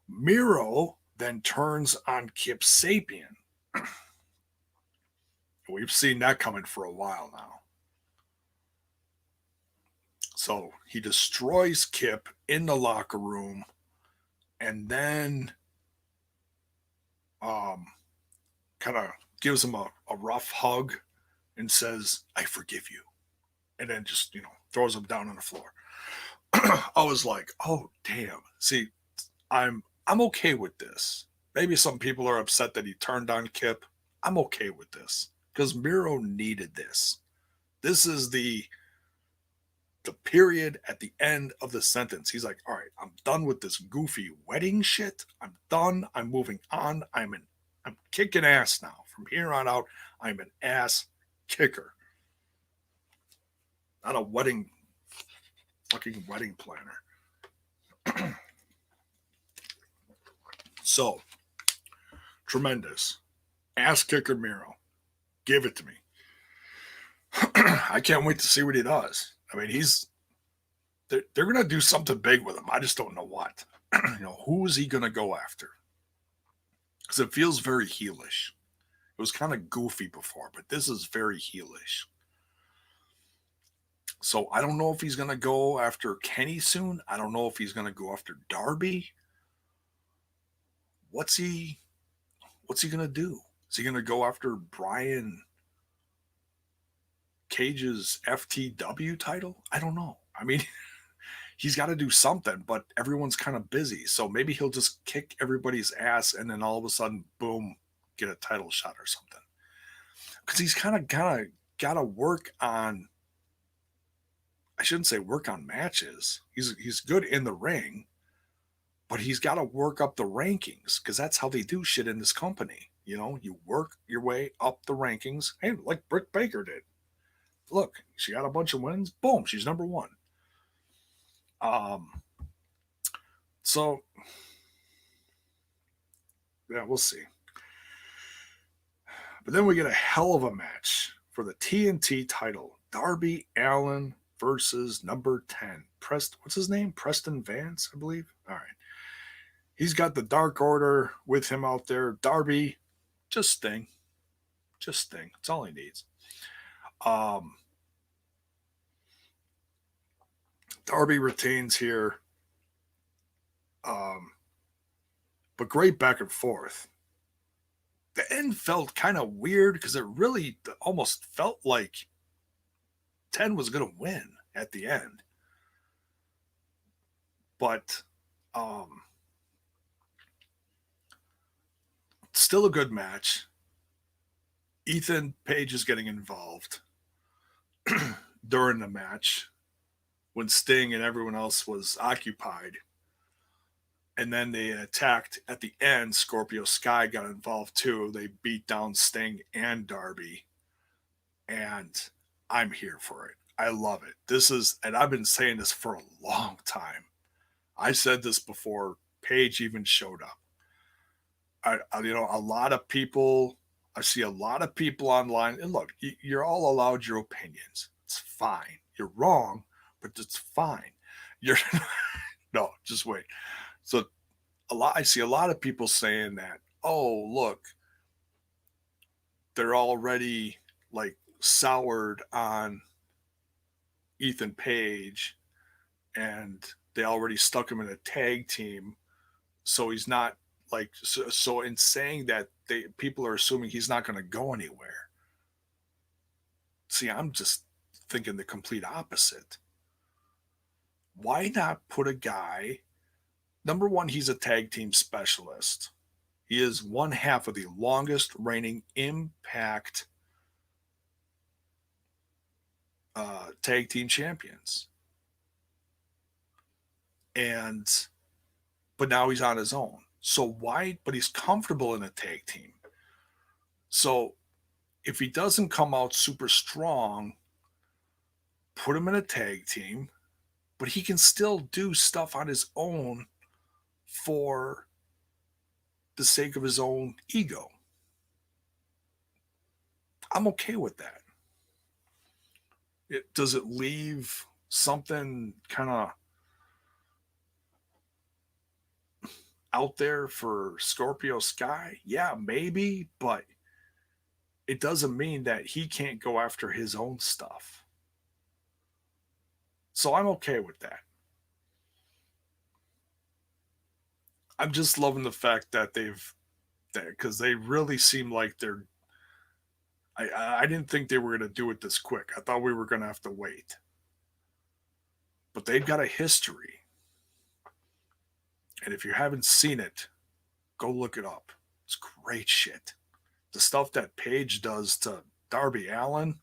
Miro then turns on Kip Sabian. We've seen that coming for a while now. So he destroys Kip in the locker room and then kind of gives him a rough hug and says, "I forgive you." And then just, throws him down on the floor. I was like, oh, damn. See, I'm okay with this. Maybe some people are upset that he turned on Kip. I'm okay with this because Miro needed this. This is the period at the end of the sentence. He's like, all right, I'm done with this goofy wedding shit. I'm done. I'm moving on. I'm kicking ass now. From here on out, I'm an ass kicker. Not a fucking wedding planner. So, tremendous. Ass kicker Miro. Give it to me. I can't wait to see what he does. I mean, they're going to do something big with him. I just don't know what. Who is he going to go after? Because it feels very heelish. It was kind of goofy before, but this is very heelish. So I don't know if he's going to go after Kenny soon. I don't know if he's going to go after Darby. What's he going to do? Is he going to go after Brian Cage's FTW title? I don't know. I mean, he's got to do something, but everyone's kind of busy. So maybe he'll just kick everybody's ass and then all of a sudden, boom, get a title shot or something. Because he's kind of got to work on, I shouldn't say work on matches. He's good in the ring, but he's got to work up the rankings because that's how they do shit in this company. You work your way up the rankings. Hey, like Britt Baker did. Look, she got a bunch of wins. Boom, she's number one. So yeah, we'll see. But then we get a hell of a match for the TNT title. Darby Allin versus number 10. What's his name? Preston Vance, I believe. All right. He's got the Dark Order with him out there. Darby, just Sting. Just Sting. That's all he needs. Darby retains here. But great back and forth. The end felt kind of weird because it really almost felt like 10 was going to win at the end. But still a good match. Ethan Page is getting involved during the match when Sting and everyone else was occupied. And then they attacked at the end. Scorpio Sky got involved too. They beat down Sting and Darby. And I'm here for it. I love it. And I've been saying this for a long time. I said this before Page even showed up. A lot of people, I see a lot of people online. And look, you're all allowed your opinions. It's fine. You're wrong, but it's fine. No, just wait. So I see a lot of people saying that, oh, look, they're already like soured on Ethan Page and they already stuck him in a tag team. So he's not like, so in saying that, people are assuming he's not going to go anywhere. See, I'm just thinking the complete opposite. Why not put a guy? Number one, he's a tag team specialist. He is one half of the longest reigning Impact tag team champions. But now he's on his own. So why? But he's comfortable in a tag team. So if he doesn't come out super strong, put him in a tag team, but he can still do stuff on his own for the sake of his own ego. I'm okay with that. Does it leave something kind of out there for Scorpio Sky? Yeah, maybe, but it doesn't mean that he can't go after his own stuff. So I'm okay with that. I'm just loving the fact that because they really seem like they're. I didn't think they were going to do it this quick. I thought we were going to have to wait. But they've got a history. And if you haven't seen it, go look it up. It's great shit. The stuff that Page does to Darby Allin,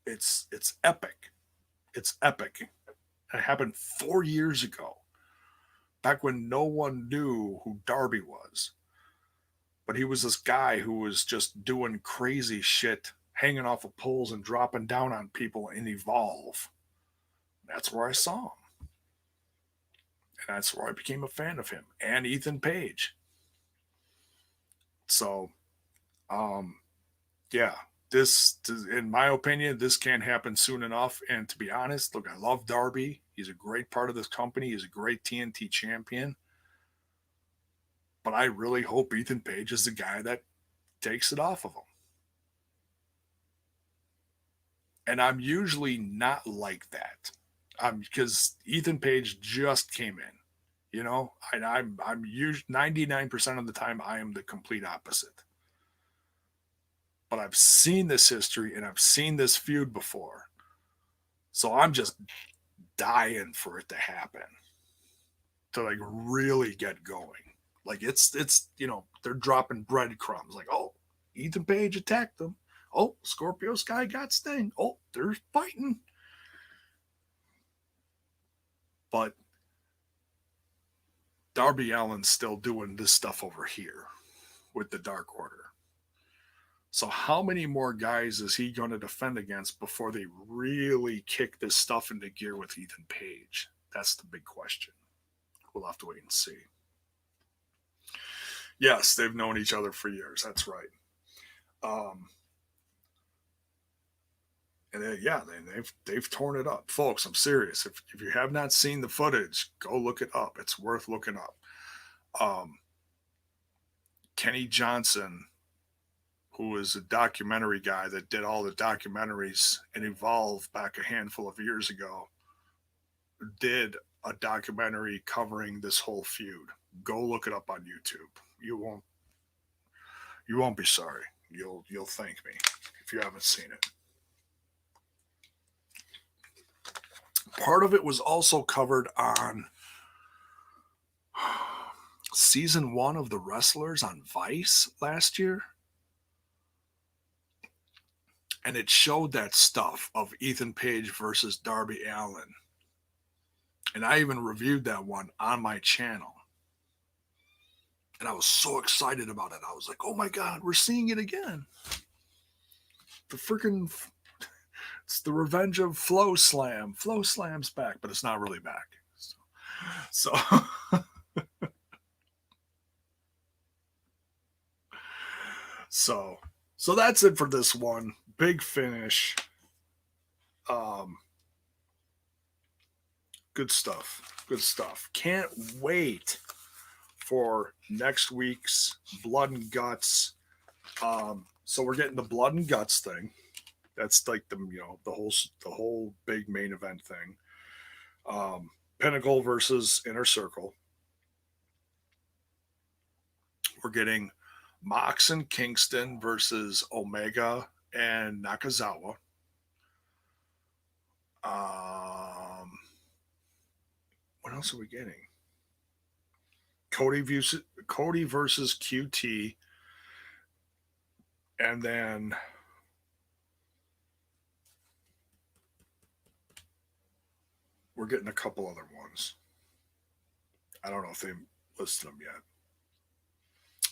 it's epic. It's epic. It happened 4 years ago, back when no one knew who Darby was. But he was this guy who was just doing crazy shit, hanging off of poles and dropping down on people in Evolve. That's where I saw him. And that's where I became a fan of him and Ethan Page. So, yeah, this, in my opinion, this can't happen soon enough. And to be honest, look, I love Darby. He's a great part of this company. He's a great TNT champion. But I really hope Ethan Page is the guy that takes it off of him. And I'm usually not like that. Because Ethan Page just came in. You know, and I'm usually 99% of the time I am the complete opposite. But I've seen this history and I've seen this feud before. So I'm just dying for it to happen. To like really get going. Like it's you know, they're dropping breadcrumbs. Like, oh, Ethan Page attacked them. Oh, Scorpio Sky got Sting. Oh, they're fighting. But Darby Allin's still doing this stuff over here with the Dark Order. So how many more guys is he going to defend against before they really kick this stuff into gear with Ethan Page? That's the big question. We'll have to wait and see. Yes, they've known each other for years. That's right. And they've torn it up, folks. I'm serious. If you have not seen the footage, go look it up. It's worth looking up. Kenny Johnson, who is a documentary guy that did all the documentaries in Evolve back a handful of years ago, did a documentary covering this whole feud. Go look it up on YouTube. You won't be sorry. You'll thank me if you haven't seen it. Part of it was also covered on season 1 of The Wrestlers on Vice last year. And it showed that stuff of Ethan Page versus Darby Allin. And I even reviewed that one on my channel. And I was so excited about it. I was like, oh my God, we're seeing it again. It's the revenge of Flow Slam. Flow Slam's back, but it's not really back. So So that's it for this one. Big finish. Good stuff. Good stuff. Can't wait for next week's Blood and Guts. So we're getting the Blood and Guts thing. That's like the whole big main event thing. Pinnacle versus Inner Circle. We're getting Mox and Kingston versus Omega and Nakazawa. What else are we getting? Cody versus QT. And then we're getting a couple other ones. I don't know if they listed them yet.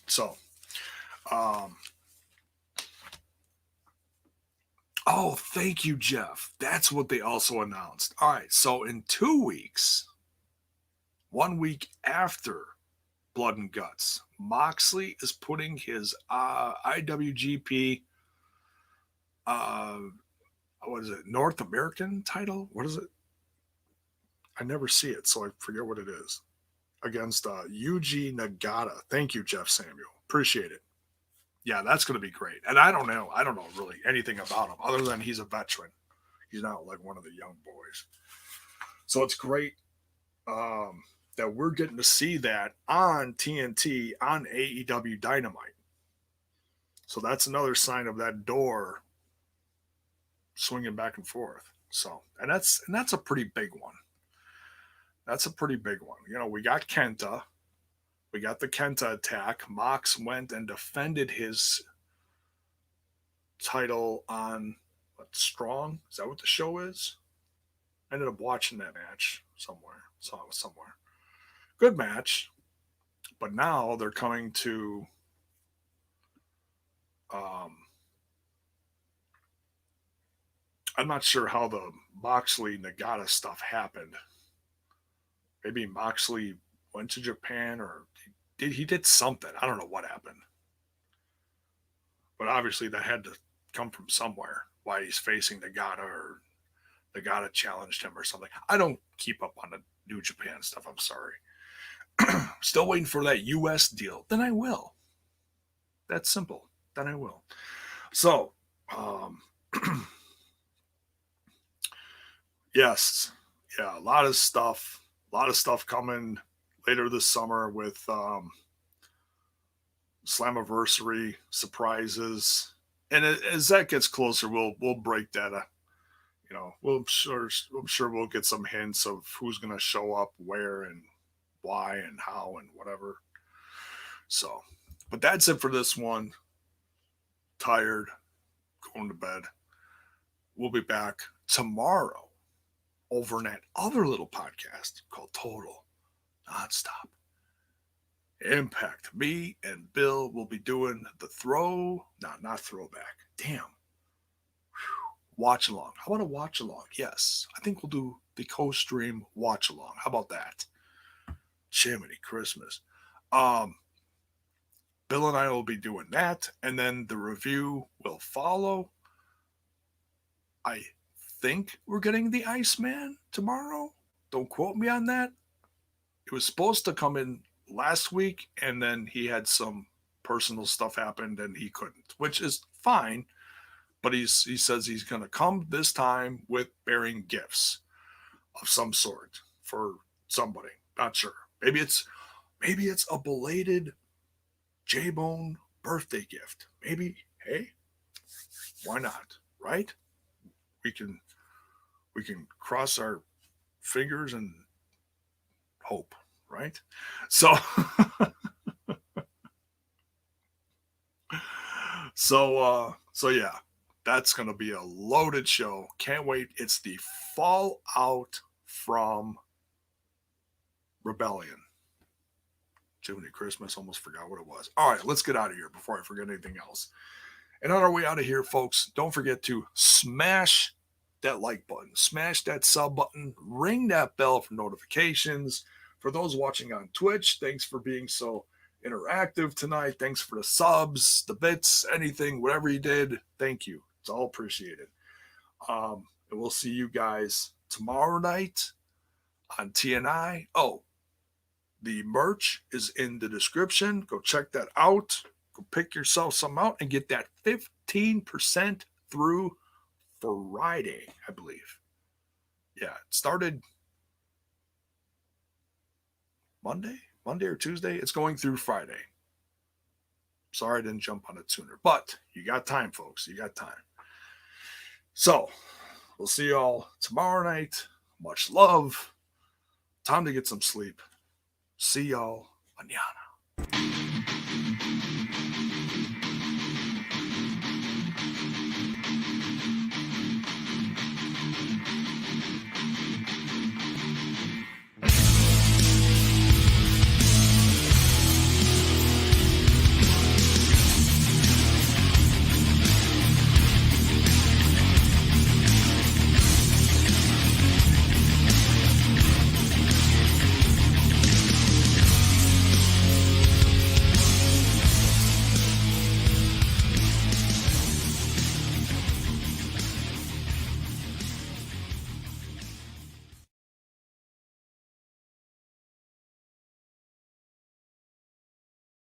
So, oh, thank you, Jeff. That's what they also announced. All right, so in 2 weeks, 1 week after Blood and Guts, Moxley is putting his IWGP, what is it, North American title? What is it? I never see it, so I forget what it is. Against Yuji Nagata. Thank you, Jeff Samuel. Appreciate it. Yeah, that's going to be great. And I don't know really anything about him other than he's a veteran. He's not like one of the young boys. So it's great that we're getting to see that on TNT, on AEW Dynamite. So that's another sign of that door swinging back and forth. So, and that's a pretty big one. That's a pretty big one. You know, we got Kenta. We got the Kenta attack. Mox went and defended his title on Strong. Is that what the show is? I ended up watching that match somewhere. Saw it somewhere. Good match. But now they're coming to I'm not sure how the Moxley Nagata stuff happened. Maybe Moxley went to Japan or he did something. I don't know what happened. But obviously that had to come from somewhere. Why he's facing Nagata or Nagata challenged him or something. I don't keep up on the New Japan stuff. I'm sorry. Still waiting for that US deal. Then I will. That's simple. Then I will. So, yes. Yeah, a lot of stuff coming later this summer with Slammiversary surprises. And as that gets closer, we'll break that. I'm sure we'll get some hints of who's going to show up, where, and why, and how, and whatever. So, but that's it for this one. Tired, going to bed. We'll be back tomorrow over in that other little podcast called Total Nonstop Impact. Me and Bill will be doing the not throwback. Damn. Watch along. How about a watch along? Yes. I think we'll do the co-stream watch along. How about that? Jiminy Christmas. Bill and I will be doing that, and then the review will follow. I think we're getting the Iceman tomorrow. Don't quote me on that. It was supposed to come in last week, and then he had some personal stuff happened, and he couldn't, which is fine. But he says he's going to come this time with bearing gifts of some sort for somebody. Not sure. Maybe it's a belated JAYBONE birthday gift. Maybe. Hey, why not? Right? We can cross our fingers and hope. Right? So. So yeah. That's going to be a loaded show. Can't wait. It's the fallout from Rebellion. Jiminy Christmas. Almost forgot what it was. All right, let's get out of here before I forget anything else. And on our way out of here, folks, don't forget to smash that like button. Smash that sub button. Ring that bell for notifications. For those watching on Twitch, thanks for being so interactive tonight. Thanks for the subs, the bits, anything, whatever you did. Thank you. It's all appreciated. And we'll see you guys tomorrow night on TNI. Oh, the merch is in the description. Go check that out. Go pick yourself some out and get that 15% through Friday, I believe. Yeah, it started Monday or Tuesday. It's going through Friday. Sorry I didn't jump on it sooner. But you got time, folks. You got time. So, we'll see you all tomorrow night. Much love. Time to get some sleep. See y'all mañana.